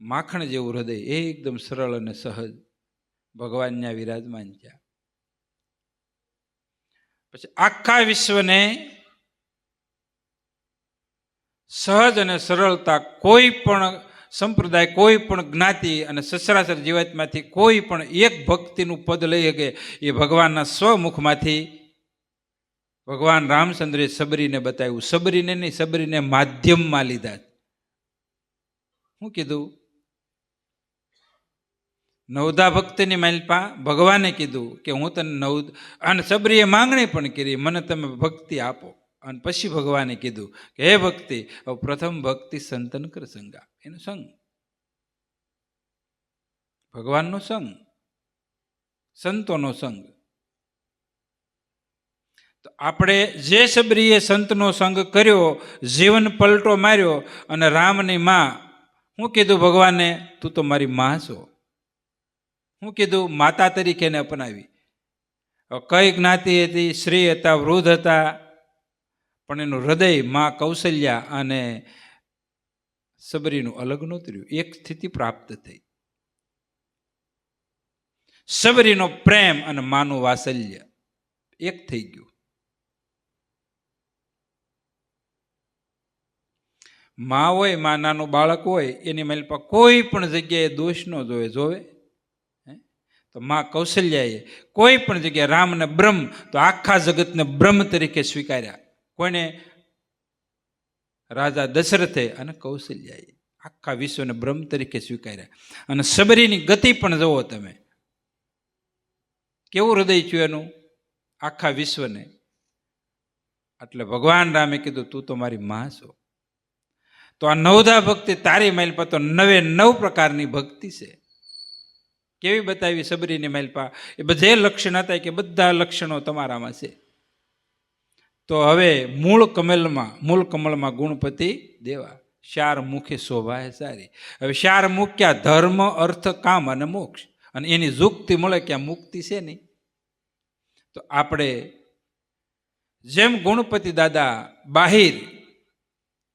માખણ જેવું હૃદય, એકદમ સરળ અને સહજ. ભગવાનના વિરાજમાન થયા. પછી આખા વિશ્વને સહજ અને સરળતા, કોઈ પણ સંપ્રદાય, કોઈ પણ જ્ઞાતિ અને સસરાસર જીવાતમાંથી કોઈ પણ એક ભક્તિનું પદ લઈ શકે એ ભગવાનના સ્વમુખમાંથી ભગવાન રામચંદ્રે સબરીને બતાવ્યું. સબરીને નહીં, સબરીને માધ્યમમાં લીધા. શું કીધું? નવધા ભક્તની માલપા ભગવાને કીધું કે હું તને અને સબરીએ માંગણી પણ કરી, મને તમે ભક્તિ આપો. અને પછી ભગવાને કીધું કે હે ભક્તિ, પ્રથમ ભક્તિ સંતન કર સંગા. એનો સંગ, ભગવાનનો સંગ, સંતોનો સંગ. તો આપણે જે સબરીએ સંતનો સંગ કર્યો, જીવન પલટો માર્યો અને રામની માં શું કીધું ભગવાને? તું તો મારી માં છો. શું કીધું? માતા તરીકે એને અપનાવી. કઈ જ્ઞાતિ હતી? શ્રી હતા, વૃદ્ધ હતા, પણ એનું હૃદય માં કૌશલ્યા અને સબરીનું અલગ નહોતું રહ્યું. એક સ્થિતિ પ્રાપ્ત થઈ. સબરીનો પ્રેમ અને માનું વાત્સલ્ય એક થઈ ગયું. માં હોય, માં નાનું બાળક હોય, એની માલપા કોઈ પણ જગ્યાએ દોષ ન જોવે. તો માં કૌશલ્યાએ કોઈ પણ જગ્યાએ રામને બ્રહ્મ, તો આખા જગતને બ્રહ્મ તરીકે સ્વીકાર્યા. કોઈને? રાજા દશરથે અને કૌશલ્યાએ આખા વિશ્વને બ્રહ્મ તરીકે સ્વીકાર્યા. અને સબરીની ગતિ પણ જુઓ તમે, કેવું હૃદય થયું એનું આખા વિશ્વને. એટલે ભગવાન રામે કીધું તું તો મારી માં છો. તો આ નવધા ભક્તિ તારી માલપા તો 99 પ્રકારની ભક્તિ છે. કેવી બતાવી સબરીની માલપા? એ બધે લક્ષણ હતા કે બધા લક્ષણો તમારામાં છે. તો હવે મૂળ કમળમાં ગુણપતિ દેવા, 4 મુખે શોભા સારી. હવે 4 મુખ ક્યાં? ધર્મ, અર્થ, કામ અને મોક્ષ. અને એની યુક્તિ મળે ક્યાં? મુક્તિ છે નહીં. તો આપણે જેમ ગુણપતિ દાદા બાહિર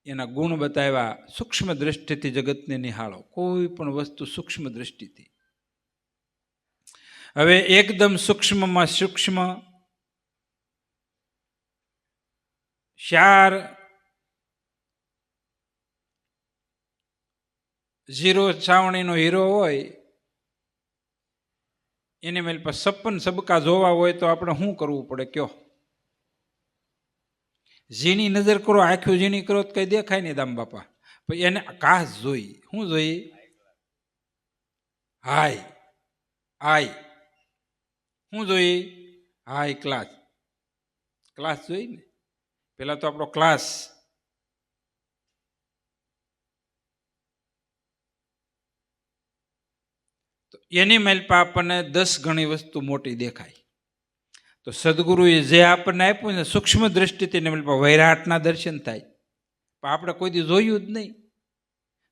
એના ગુણ બતાવ્યા, સૂક્ષ્મ દ્રષ્ટિથી જગતને નિહાળો, કોઈ પણ વસ્તુ સૂક્ષ્મ દ્રષ્ટિથી. હવે એકદમ સૂક્ષ્મમાં સૂક્ષ્મ 4 ઝીરો છાવણીનો હીરો હોય એને મેલ પર 56 સબકા જોવા હોય તો આપણે શું કરવું પડે કયો? ઝીણી નજર કરો, આંખો ઝીણી કરો તો કઈ દેખાય નહીં દામ બાપા. પછી એને કાસ જોઈ, શું જોઈ? હાય હાય, શું જોઈ? High class. ક્લાસ જોઈ ને. પેલા તો આપણો ક્લાસ, તો એની મેલપા આપણને 10 ગણી વસ્તુ મોટી દેખાય. તો સદગુરુએ જે આપણને આપ્યું ને સૂક્ષ્મ દ્રષ્ટિથી મેલપા વૈરાટના દર્શન થાય. પણ આપણે કોઈ દી જોયું જ નહીં,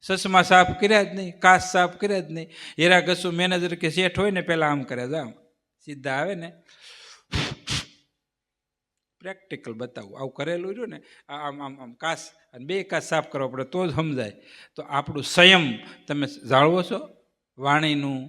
સસમા સાફ કર્યા જ નહીં, કાસ સાફ કર્યા જ નહીં. હેરા ઘસુ મેનેજર કે શેઠ હોય ને પેલા આમ કરે, જામ સીધા આવે ને પ્રેક્ટિકલ બતાવું, આવું કરેલું રહ્યું ને, આમ આમ આમ કાસ અને 2 કાસ સાફ કરવા પડે તો જ સમજાય. તો આપણું સંયમ તમે જાળવો છો, વાણીનું,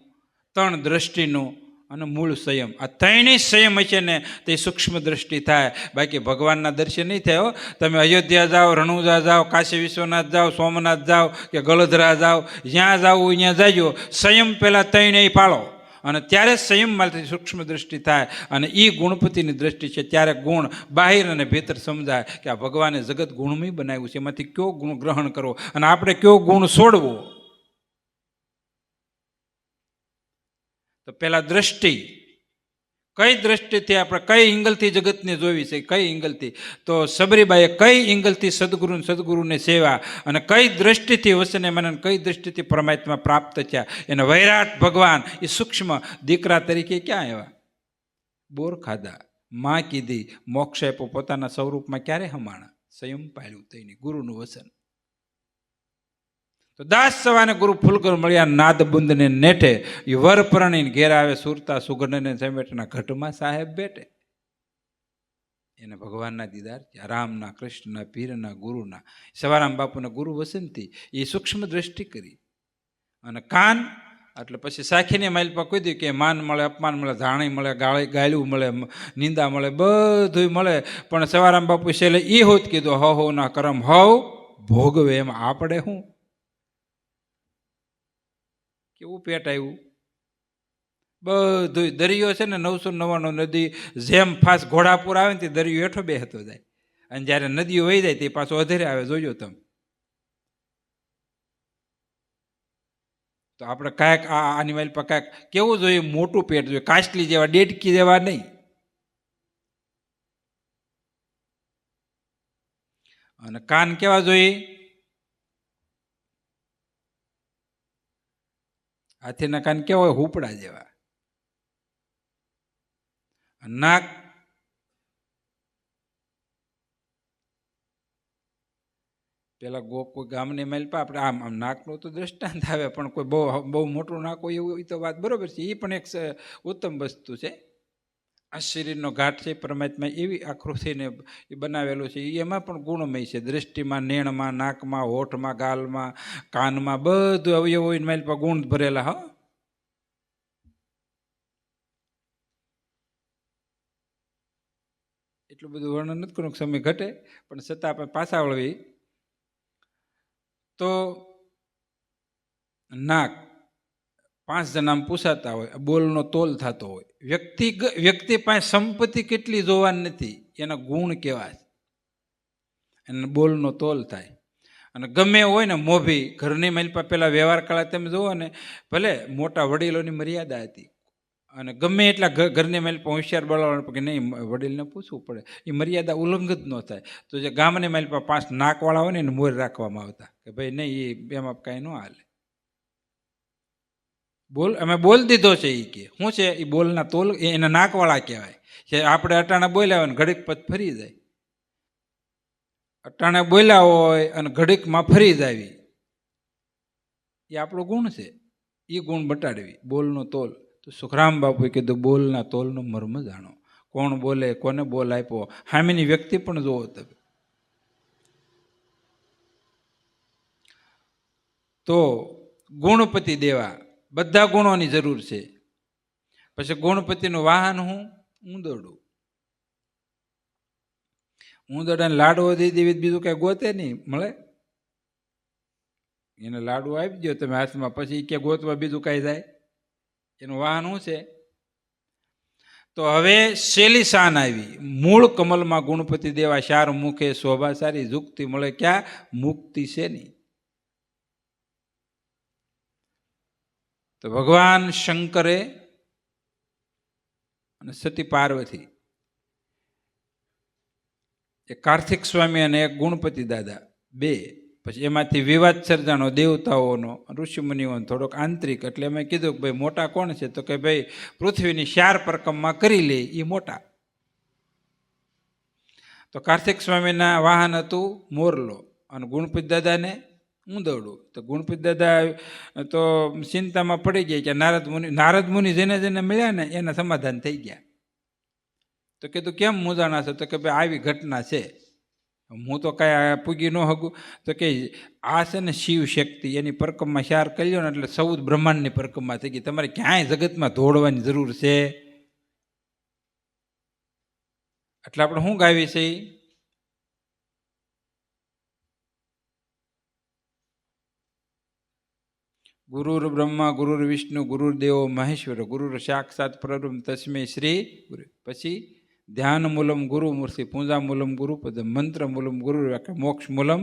3 દ્રષ્ટિનું અને મૂળ સંયમ. આ 3 સંયમ હશે ને તે સૂક્ષ્મ દ્રષ્ટિ થાય. બાકી ભગવાનના દર્શન નહીં થાય. તમે અયોધ્યા જાઓ, રણુજા જાઓ, કાશી વિશ્વનાથ જાઓ, સોમનાથ જાઓ કે ગળધરા જાઓ, જ્યાં જાઓ ત્યાં જાજો, સંયમ પહેલાં 3 પાળો અને ત્યારે સંયમમાંથી સૂક્ષ્મ દ્રષ્ટિ થાય. અને એ ગુણપતિની દ્રષ્ટિ છે. ત્યારે ગુણ બહાર અને ભીતર સમજાય કે આ ભગવાને જગત ગુણમય બનાવ્યું છે, એમાંથી કયો ગુણ ગ્રહણ કરવો અને આપણે કયો ગુણ છોડવો. તો પેલા દ્રષ્ટિ, કઈ દ્રષ્ટિથી આપણે કઈ એંગલથી જગતને જોવી છે, કઈ એંગલથી? તો સબરીબાઈએ કઈ એંગલથી સદગુરુને સેવા અને કઈ દ્રષ્ટિથી વસને મને, કઈ દ્રષ્ટિથી પરમાત્મા પ્રાપ્ત થયા. એને વૈરાટ ભગવાન એ સૂક્ષ્મ દીકરા તરીકે ક્યાં આવ્યા? બોર ખાધા, માં કીધી, મોક્ષ આપ્યો, પોતાના સ્વરૂપમાં ક્યારે હમાણા? સંયમ પાળ્યું તઈની ગુરુનું વસન. તો દાસ સવાને ગુરુ ફૂલકર મળ્યા નાદ બુંદને નેઠે, એ વર પરણીને ઘેર આવે સુરતા સુગંધને સમેટના ઘટમાં સાહેબ બેઠે. એને ભગવાનના દીદાર, રામના, કૃષ્ણના, પીરના, ગુરુના, સવારામ બાપુના ગુરુ વસનથી એ સૂક્ષ્મ દ્રષ્ટિ કરી. અને કાન એટલે પછી સાખીને માઇલ પર કોઈ દે કે માન મળે, અપમાન મળે, ધાણી મળે, ગાળ્યું મળે, નિંદા મળે, બધું મળે. પણ સવારામ બાપુ છેલ્લે એ હોત કીધું, હો ના કરમ હવ ભોગવે. એમ આપણે શું કેવું પેટ આવ્યું? બધું દરિયો છે ને 999 નદી જેમ ફાસ ઘોડાપુર આવે ને તે દરિયો હેઠો બેહતો જાય, અને જ્યારે નદીઓ વહી જાય તે પાછો અધેરે આવે. જોજો તમે. તો આપણે કાંઈક આની વાઇલ પર કાંઈક કેવું જોઈએ? મોટું પેટ જોઈએ, કાચલી જેવા, ડેડકી જેવા નહીં. અને કાન કેવા જોઈએ? હાથીના કાન કેવા હોય? હુપડા જેવા. નાક પેલા કોઈ ગામની માઇલપા આપણે આમ આમ નાકનું તો દ્રષ્ટાંત આવે, પણ કોઈ બહુ મોટું નાક હોય એવું તો વાત બરોબર છે. એ પણ એક ઉત્તમ વસ્તુ છે. આ શરીરનો ઘાટ છે, પરમાત્મા એવી આકૃતિને એ બનાવેલું છે. એમાં પણ ગુણમય છે. દ્રષ્ટિમાં, નેણમાં, નાકમાં, હોઠમાં, ગાલમાં, કાનમાં, બધું અવયવો માઇલપા ગુણ ભરેલા. હા, એટલું બધું વર્ણન નથી કરવું, સમય ઘટે, પણ છતાં આપણે પાછા વળવી. તો નાક 5 જણા પૂછાતા હોય, બોલનો તોલ થતો હોય. વ્યક્તિ પાસે સંપત્તિ કેટલી જોવાની નથી, એના ગુણ કેવા છે, અને બોલનો તોલ થાય. અને ગમે હોય ને મોભી ઘરની માલપા પેલા વ્યવહાર કાળા તમે જુઓ ને, ભલે મોટા વડીલોની મર્યાદા હતી, અને ગમે એટલા ઘરની માલપા હોશિયાર બોલાવવાનું કે નહીં, વડીલને પૂછવું પડે, એ મર્યાદા ઉલ્લંઘિત ન થાય. તો જે ગામની માલપા 5 નાકવાળા હોય ને એને મોર રાખવામાં આવતા કે ભાઈ નહીં, એમાં કાંઈ ન હાલે. અમે બોલ દીધો છે એ કે શું છે? એ બોલના તોલ, એના નાકવાળા કહેવાય છે. આપણે અટાણા બોલ્યા હોય ને ઘડીક પદ ફરી જાય, અટાણે બોલ્યા હોય અને ઘડીકમાં ફરી જાય, એ આપણો ગુણ છે. એ ગુણ બટાડવી, બોલનો તોલ. તો સુખરામ બાપુએ કીધું બોલના તોલનો મર્મ જાણો. કોણ બોલે, કોને બોલ આપ્યો, સામેની વ્યક્તિ પણ જોવો તમે. તો ગુણપતિ દેવા, બધા ગુણોની જરૂર છે. પછી ગુણપતિનું વાહન હું? ઊંદરડું. ઊંદરડાને લાડવો દઈ દેવી, બીજું કઈ ગોતે નહીં મળે. એને લાડુ આપી દો તમે હાથમાં, પછી કે ગોતવા બીજું કાંઈ જાય? એનું વાહન શું છે? તો હવે શેલી શાન આવી. મૂળ કમલમાં ગુણપતિ દેવા, શાર મુખે શોભા સારી, ઝુકતી મળે ક્યાં? મુક્તિ છે નહીં. તો ભગવાન શંકરે અને સતી પાર્વતી, એક કાર્તિક સ્વામી અને એક ગુણપતિ દાદા, બે. પછી એમાંથી વિવાદ સર્જાનો દેવતાઓનો, ઋષિમુનિઓનો, થોડોક આંતરિક. એટલે અમે કીધું કે ભાઈ મોટા કોણ છે? તો કે ભાઈ પૃથ્વીની 4 પરિક્રમા કરી લે એ મોટા. તો કાર્તિક સ્વામીના વાહન હતું મોરલો અને ગુણપતિ દાદાને ઊંદરડું. તો ગુણપતિ દાદા તો ચિંતામાં પડી ગયા કે નારદ મુનિ જેને જેને મળ્યા ને એના સમાધાન થઈ ગયા. તો કીધું કેમ મૂંઝાણા છે? તો કે ભાઈ આવી ઘટના છે, હું તો કાંઈ પૂગી ન હગું. તો કે આ છે ને શિવ શક્તિ, એની પરિક્રમા 4 કરી લો ને એટલે 14 બ્રહ્માંડની પરિક્રમા થઈ ગઈ. તમારે ક્યાંય જગતમાં દોડવાની જરૂર છે? એટલે આપણે શું ગાવી છે? ગુરુર બ્રહ્મા ગુરુર વિષ્ણુ ગુરુર દેવો મહેશ્વર, ગુરુર સાક્ષાત પરબ્રહ્મ તસ્મૈ શ્રી ગુરુ. પછી ધ્યાન મૂલમ ગુરુ મૂર્તિ, પૂજા મૂલમ ગુરુપદ, મંત્ર મૂલમ ગુરુ, મોક્ષ મૂલમ.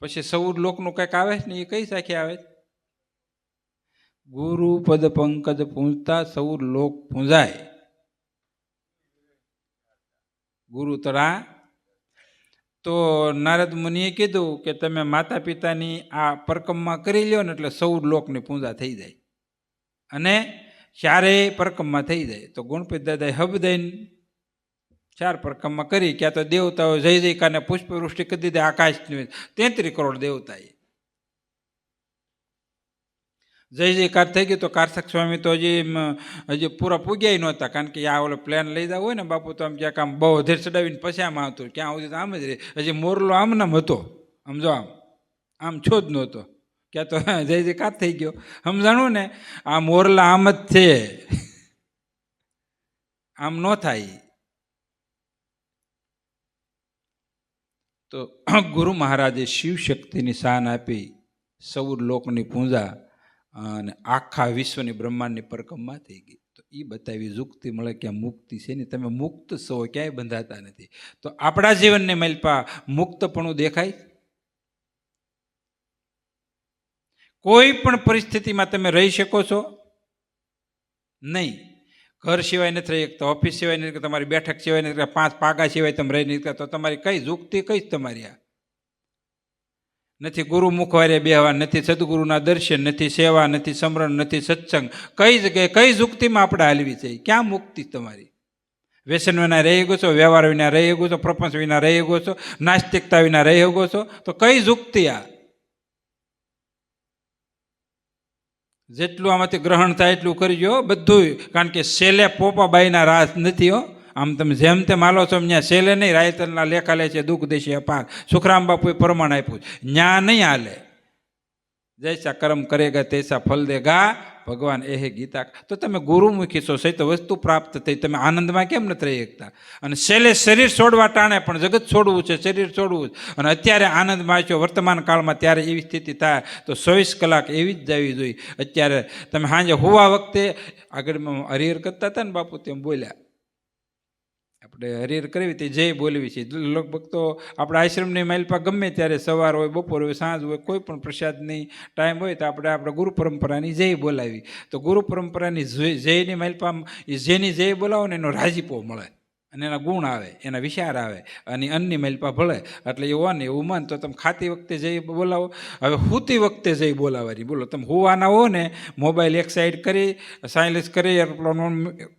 પછી 14 લોકનું કંઈક આવે ને, એ કઈ સાખી આવે? ગુરુપદ પંકજ પૂજતા 14 લોક પૂજાય. ગુરુ તળા. તો નારદ મુનિએ કીધું કે તમે માતા પિતાની આ પરિક્રમા કરી લ્યો ને એટલે 14 લોકની પૂજા થઈ જાય અને 4 પરિક્રમા થઈ જાય. તો ગુણપતિ દાદાએ હબ દઈને 4 પરિક્રમા કરી. ક્યાં તો દેવતાઓ જય જયકારને પુષ્પવૃષ્ટિ કરી દીધી આકાશની, 33 કરોડ દેવતાએ જય જયકાર થઈ ગયું. તો કાર્તિક સ્વામી તો હજી પૂરા પૂગ્યા નહોતા, કારણ કે આ ઓલો પ્લેન લઈ જવું હોય ને બાપુ, તો આમ ક્યાંક આમ બહુ અધેર ચડાવીને પછી આમ આવતું. ક્યાં સુધી તો આમ જ રહે. હજી મોરલો આમ નામ હતો, આમ જો આમ છો જ નહોતો. ક્યાં તો જય જયકાર થઈ ગયો. સમજાણું ને? આ મોરલા આમ જ છે, આમ ન થાય. તો ગુરુ મહારાજે શિવ શક્તિની શાન આપી, 14 લોકની પૂજા અને આખા વિશ્વની બ્રહ્માંડની પરિક્રમા થઈ ગઈ. તો એ બતાવી ઝુકતી મળે ક્યાં મુક્તિ છે ને. તમે મુક્ત છો, ક્યાંય બંધાતા નથી. તો આપણા જીવનને મલપા મુક્તપણું દેખાય. કોઈ પણ પરિસ્થિતિમાં તમે રહી શકો છો નહીં. ઘર સિવાય નથી રહી શકતા, ઓફિસ સિવાય નથી, તમારી બેઠક સિવાય નથી, 5 પાગા સિવાય તમે રહી નથી શકતા. તો તમારી કઈ ઝુકતી કઈ તમારી? આ નથી ગુરુ મુખવારે બેહવા, નથી સદગુરુના દર્શન, નથી સેવા, નથી સમરણ, નથી સત્સંગ. કઈ જગ્યાએ કઈ ઝુકતીમાં આપણે હાલવી છે? ક્યાં મુક્તિ તમારી? વ્યસન વિના રહી ગયો છો, વ્યવહાર વિના રહી ગયો છો, પ્રપંચ વિના રહી ગયો છો, નાસ્તિકતા વિના રહી ગયો છો. તો કઈ ઝુકતી આ? જેટલું આમાંથી ગ્રહણ થાય એટલું કરજો બધું, કારણ કે સેલે પોપાબાઈના રાસ નથી હો. આમ તમે જેમ તેમ હાલો છો, ત્યાં સેલે નહીં. રાયતલના લેખા લે છે દુઃખ દેશી અપાર, સુખરામ બાપુએ પ્રમાણ આપ્યું. ન્યા નહીં હાલે. જૈસા કર્મ કરેગા તૈસા ફલ દેગા ભગવાન, એ ગીતા. તો તમે ગુરુમુખી છો, સહિત વસ્તુ પ્રાપ્ત થઈ, તમે આનંદમાં કેમ નથી રહી શકતા? અને છેલ્લે શરીર છોડવા ટાણે પણ જગત છોડવું છે, શરીર છોડવું છે. અને અત્યારે આનંદમાં છો વર્તમાન કાળમાં, ત્યારે એવી સ્થિતિ થાય તો 24 કલાક એવી જ જવી જોઈએ. અત્યારે તમે સાંજે હોવા વખતે આગળ હરિહર કરતા હતા ને બાપુ, તેમ બોલ્યા આપણે હરિહર કરવી તે જય બોલવી છે. લગભગ તો આપણા આશ્રમની માઇલપા ગમે ત્યારે સવાર હોય, બપોર હોય, સાંજ હોય, કોઈ પણ પ્રસાદની ટાઈમ હોય તો આપણે ગુરુ પરંપરાની જય બોલાવી. તો ગુરુ પરંપરાની જયની માઇલપા જેની જય બોલાવો ને એનો રાજીપો મળે અને એના ગુણ આવે, એના વિચાર આવે અને અન્નની માઇલપા ભળે. એટલે એવું ને એવું માન. તો તમે ખાતી વખતે જય બોલાવો. હવે સૂતી વખતે જય બોલાવવાની. બોલો તમે હોવાના હો ને, મોબાઈલ એક સાઈડ કરી, સાયલેન્સ કરી,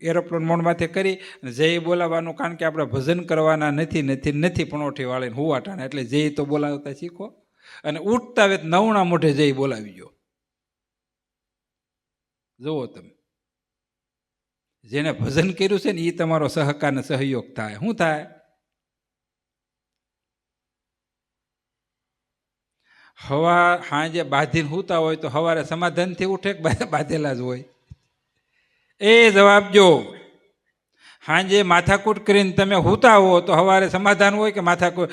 એરોપ્લેન મોડમાંથી કરી જય બોલાવવાનું. કારણ કે આપણે ભજન કરવાના નથી પણોઠી વાળીને હોવાટાને. એટલે જય તો બોલાવતા શીખો. અને ઉઠતા વેત નવણા મોઢે જય બોલાવી જો. જુઓ તમે, જેને ભજન કર્યું છે ને એ તમારો સહકાર ને સહયોગ થાય. શું થાય? હવા સાંજે બાંધીને સૂતા હોય તો સવારે સમાધાનથી ઉઠે કે બાંધેલા જ હોય? એ જવાબ જો. સાંજે માથાકૂટ કરીને તમે સૂતા હો તો સવારે સમાધાન હોય કે માથાકૂટ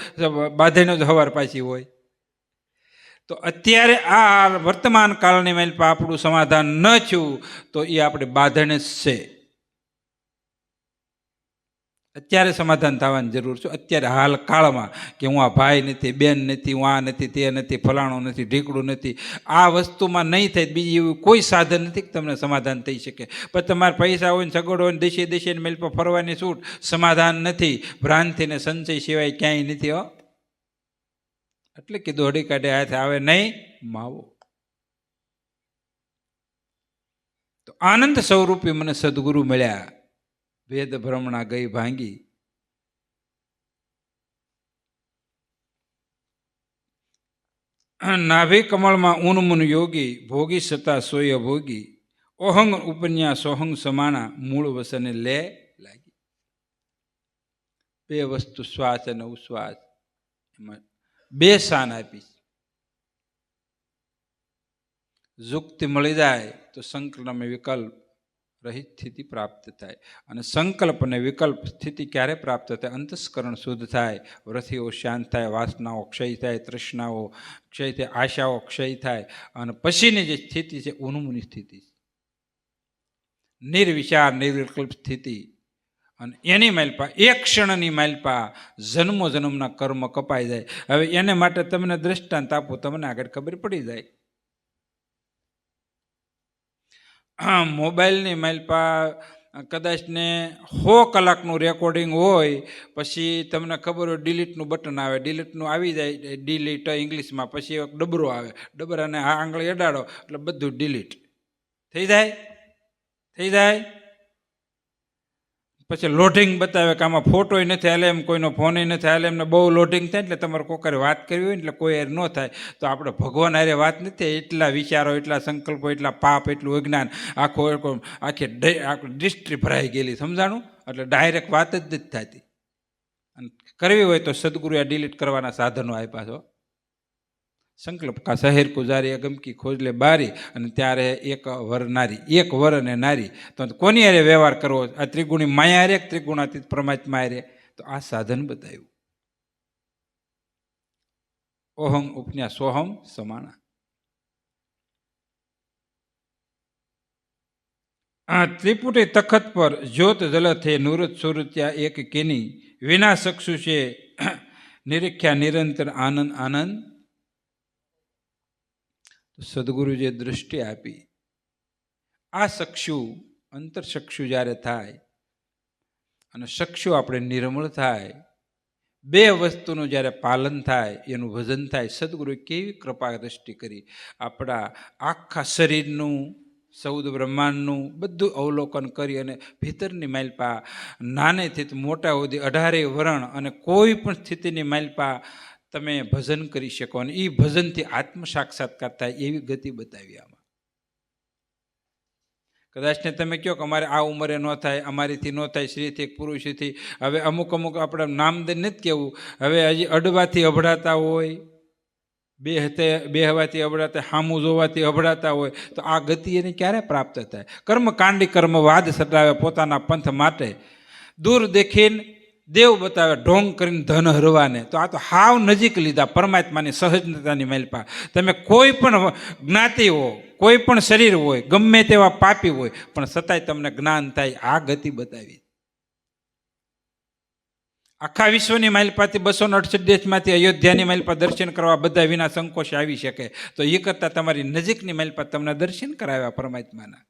બાંધીને જ સવાર પાછી હોય? તો અત્યારે આ વર્તમાન કાળની માલપા આપણું સમાધાન ન થયું તો એ આપણે બાંધણ જ છે. અત્યારે સમાધાન થવાની જરૂર છે. અત્યારે હાલ કાળમાં કે હું આ ભાઈ નથી, બેન નથી, હું આ નથી, તે નથી, ફલાણું નથી, ઢીકડું નથી, આ વસ્તુમાં નહીં થાય. બીજી એવું કોઈ સાધન નથી કે તમને સમાધાન થઈ શકે. પણ તમારે પૈસા હોય ને સગવડ હોય ને દેશી દેશી મેલ પર ફરવાની છૂટ, સમાધાન નથી. ભ્રાંતિ ને સંશય સિવાય ક્યાંય નથી. હો એટલે કીધું હડી કાઢે હાથે આવે નહીં માવો. તો આનંદ સ્વરૂપી મને સદગુરુ મળ્યા, વેદ ભ્રમણા ગઈ ભાંગી. નાભી કમળમાં ઊનમુન યોગી, ભોગી સતા સોય ભોગી. ઓહંગ ઉપન્યા સોહંગ સમાના, મૂળ વસને લે લાગી. બે વસ્તુ શ્વાસ અને ઉશ્વાસ, એમાં બે શાન આપી. યુક્તિ મળી જાય તો સંકલ્પ વિકલ્પ રહિત સ્થિતિ પ્રાપ્ત થાય. અને સંકલ્પ અને વિકલ્પ સ્થિતિ ક્યારે પ્રાપ્ત થાય? અંતસ્કરણ શુદ્ધ થાય, વ્રતિઓ શાંત થાય, વાસનાઓ ક્ષય થાય, તૃષ્ણાઓ ક્ષય થાય, આશાઓ ક્ષય થાય. અને પછીની જે સ્થિતિ છે ઉન્મુની સ્થિતિ, નિર્વિચાર નિર્વિકલ્પ સ્થિતિ. અને એની માલપા એક ક્ષણની માલપા જન્મો જન્મના કર્મ કપાઈ જાય. હવે એને માટે તમને દ્રષ્ટાંત આપો, તમને આગળ ખબર પડી જાય. મોબાઈલની માલપા કદાચ ને 100 કલાકનું રેકોર્ડિંગ હોય, પછી તમને ખબર હોય ડિલીટનું બટન આવે, ડિલીટનું આવી જાય, ડિલીટ ઇંગ્લિશમાં, પછી એક ડબરો આવે, ડબરાને આ આંગળી અડાડો એટલે બધું ડિલીટ થઈ જાય. થઈ જાય પછી લોડિંગ બતાવે કે આમાં ફોટોય નથી હાલે એમ, કોઈનો ફોન નથી હાલે એમને, બહુ લોડિંગ થાય એટલે તમારે કોકરે વાત કરવી હોય ને એટલે કોઈ ન થાય. તો આપણે ભગવાન હારે વાત નથી, એટલા વિચારો, એટલા સંકલ્પો, એટલા પાપ, એટલું અજ્ઞાન, આખી ડિસ્ટ્રી ભરાઈ ગયેલી, સમજાણું? એટલે ડાયરેક્ટ વાત જ નથી થતી. અને કરવી હોય તો સદગુરુએ ડિલીટ કરવાના સાધનો આપ્યા છો. સંકલ્પ કા શહેર કુજારી અગમકી ખોજ લે બારી. અને ત્યારે એક વર નારી, એક વર અને નારી, તો કોની હારે વ્યવહાર કરવો? આ ત્રિગુણી માયા હારે, ત્રિગુણાતીત પરમાત્મા હારે. તો આ સાધન બતાવ્યું. ઓહમ ઉપન્યા સોહમ સમાના. આ ત્રિપુટી તખત પર જ્યોત જલત હે, નૂરત સુરત્યા એક કેની. વિના સક્ષુ છે નિરીખ્યા નિરંતર આનંદ આનંદ. સદગુરુજીએ દૃષ્ટિ આપી. આ ચક્ષુ અંતરચક્ષુ જ્યારે થાય અને ચક્ષુ આપણે નિર્મળ થાય, બે વસ્તુનું જ્યારે પાલન થાય, એનું ભજન થાય. સદગુરુએ કેવી કૃપા દ્રષ્ટિ કરી. આપણા આખા શરીરનું, 14 બ્રહ્માંડનું બધું અવલોકન કરી અને ભીતરની માલપા નાનેથી મોટા સુધી 18 વરણ અને કોઈ પણ સ્થિતિની માલપા તમે ભજન કરી શકો. અને એ ભજનથી આત્મ સાક્ષાત્કાર થાય એવી ગતિ બતાવી. આમાં કદાચને તમે કહો કે અમારે આ ઉંમરે ન થાય, અમારીથી ન થાય, સ્ત્રીથી પુરુષથી. હવે અમુક આપણે નામદન નથી કહેવું, હવે હજી અડવાથી અભડાતા હોય, બે હવાથી અભડાતા, હામું જોવાથી અભડાતા હોય, તો આ ગતિ એને ક્યારે પ્રાપ્ત થાય? કર્મકાંડી કર્મ વાદ સટાવે પોતાના પંથ માટે, દૂર દેખીને દેવ બતાવે, ઢોંગ કરીને ધન હરવાને. તો આ તો હાવ નજીક લીધા પરમાત્માની સહજતાની માલપા. તમે કોઈ પણ જ્ઞાતિ હો, કોઈ પણ શરીર હોય, ગમે તેવા પાપી હોય, પણ છતાંય તમને જ્ઞાન થાય. આ ગતિ બતાવી. આખા વિશ્વની માલપાથી 268 દેશમાંથી અયોધ્યાની માલપા દર્શન કરવા બધા વિના સંકોચે આવી શકે. તો એ કરતાં તમારી નજીકની માલપા તમને દર્શન કરાવ્યા પરમાત્માના.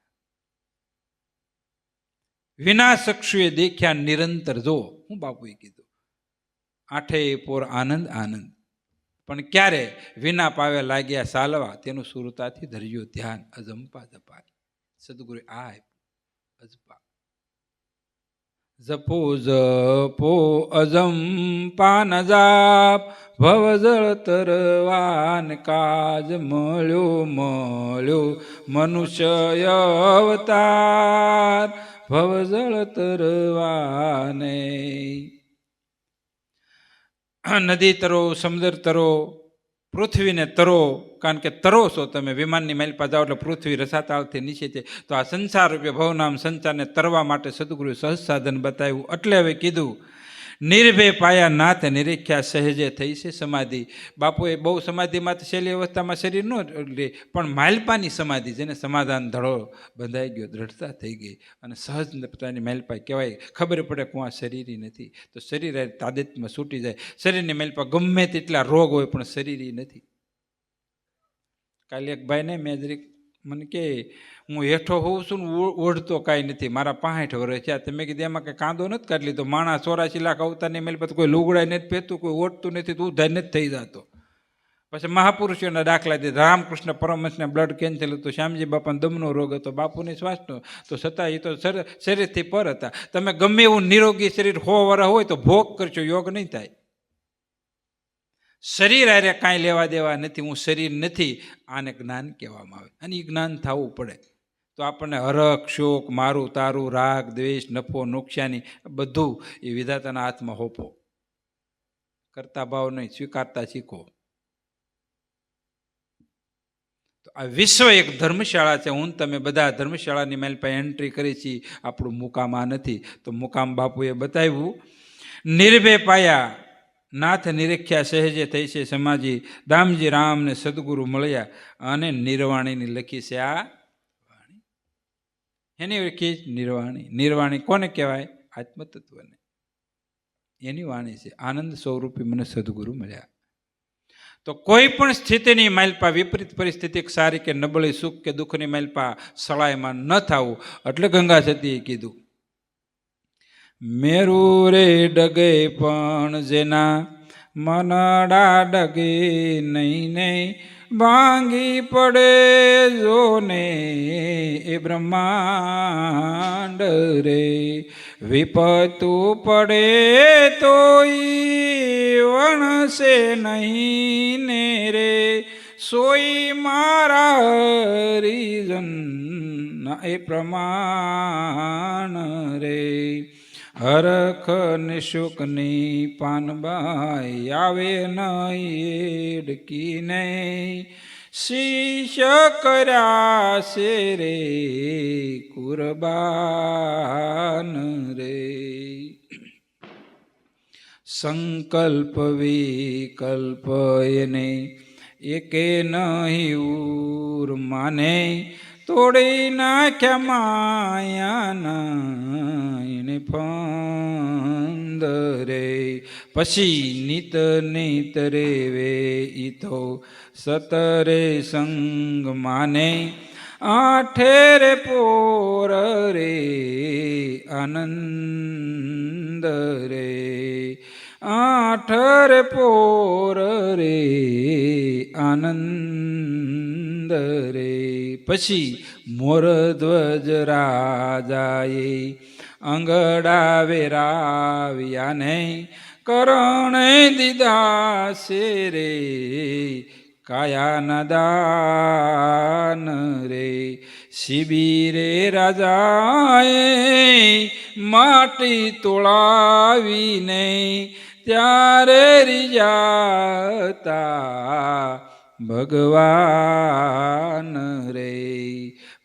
વિના ચક્ષુએ દેખ્યા નિરંતર જો. હું બાપુએ કીધું 8 પોર આનંદ આનંદ. પણ ક્યારે? વિના પાવે લાગ્યા સાલવા, તેનું સુરતાથી ધર્યો ધ્યાન. અજંપા જપાય. સદગુરુ આ અજપા જપો જપો અજંપા ન જાપ, ભવજળ તરવાન કાજ. મળ્યો મળ્યો મનુષ્ય અવતાર, ભવજળ તરવાને. નદી તરો, સમુદ્ર તરો, પૃથ્વીને તરો. કારણ કે તરો છો તમે, વિમાનની માલપા જાઓ એટલે પૃથ્વી રસાતાળથી નીચે છે. તો આ સંસાર રૂપે ભવનામ સંસારને તરવા માટે સદગુરુએ સહજ સાધન બતાવ્યું. એટલે હવે કીધું નિર્ભય પાયા નાથ નિરીખ્યા સહેજે થઈ છે સમાધિ. બાપુએ બહુ સમાધિમાં તો છેલ્લી અવસ્થામાં શરીર ન લે, પણ માલપાની સમાધિ જેને સમાધાન ધડો બંધાઈ ગયો, દ્રઢતા થઈ ગઈ અને સહજ પોતાની માલપા કહેવાય. ખબર પડે કે હું આ શરીરી નથી, તો શરીર તાદત્યમાં છૂટી જાય. શરીરની માલપા ગમે તેટલા રોગ હોય પણ શરીરી નથી. કાલે એક ભાઈને મેં જરીક મને કે હું હેઠો હોઉં છું ને ઓઢતો કાંઈ નથી, મારા 65 વર્ષ થયા. તમે કીધું એમાં કંઈ કાંદો નથી કાઢી લીધો. માણસ 84 લાખ અવતારની મેલ પછી કોઈ લુગડાય નથી પહેરતું, કોઈ ઓઢતું નથી, તો ઉધાર નથી થઈ જતો. પછી મહાપુરુષોના દાખલા દે. રામકૃષ્ણ પરમહંસને બ્લડ કેન્સર હતું, શ્યામજી બાપાને દમનો રોગ હતો, બાપુને શ્વાસનો, તો છતાં એ તો શરીરથી પર હતા. તમે ગમે એવું નિરોગી શરીર 100 વર્ષ હોય તો ભોગ કરશો, યોગ નહીં થાય. શરીર આરે કાંઈ લેવા દેવા નથી. હું શરીર નથી, આને જ્ઞાન કહેવામાં આવે. અને એ જ્ઞાન થવું પડે તો આપણને હરખ, શોક, મારું તારું, રાગ, દ્વેષ, નફો, નુકસાની બધું એ વિધાતાના હાથમાં હોપો. કરતા ભાવ નહીં, સ્વીકારતા શીખો. તો આ વિશ્વ એક ધર્મશાળા છે. હું તમે બધા ધર્મશાળાની મેલ પાસે એન્ટ્રી કરી છીએ. આપણું મુકામ આ નથી. તો મુકામ બાપુએ બતાવ્યું. નિર્ભય પાયા નાથ નિરીખ્યા સહેજે થઈ છે સમાધિ. દામજી રામને સદગુરુ મળ્યા અને નિર્વાણીની લખી છે આ વાણી. એની લખી નિર્વાણી. નિર્વાણી કોને કહેવાય? આત્મતત્વને. એની વાણી છે. આનંદ સ્વરૂપી મને સદગુરુ મળ્યા. તો કોઈ પણ સ્થિતિની માલપા, વિપરીત પરિસ્થિતિ સારી કે નબળી, સુખ કે દુઃખની માલપા સળાયમાં ન થવું. એટલે ગંગા સતીએ કીધું, મેરુ રે ડગે પણ જેના મનડા ડગે નહીં નહીં, ભાંગી પડે જોને એ બ્રહ્માંડ રે. વિપતું પડે તોય વણશે નહીં ને રે, સોઈ મારા હરિજન એ પ્રમાણ રે. હરખ નિશુકની પાનબાઈ આવે નહીં એડકી નહીં, શિષ્ય કર્યા છે રે કુરબાન રે. સંકલ્પ વિકલ્પ એને એકે નહીં ઉર માને, તોડી નાખ્યા માયાના એને ફંદ રે. પછી નિત નિત રેવે ઈ તો સતરે સંગ માને, આઠે રે પોર રે આનંદ રે. આઠ રે પોર રે આનંદ રે. પછી મોરધ્વજ રાજાએ અંગડા વેરાવ્યાને, કરણે દીધા છે રે કાયાના દાન રે. શિબિરે રાજાએ માટી તોળાવીને, ત્યારે રીજાતા ભગવાન રે.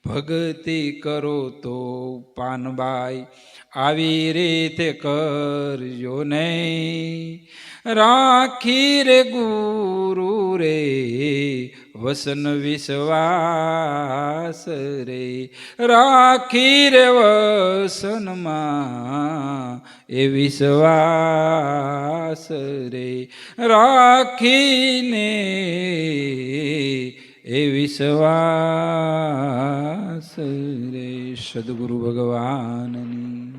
ભક્તિ કરો તો પાનબાઈ આવી રીતે કરજો નહીં, રાખી રે ગુરુ રે વસન વિશ્વાસ રે. રાખી રે વસનમાં એ વિશ્વાસ રે. રાખીને એ વિશ્વાસ રે. સદગુરુ ભગવાનની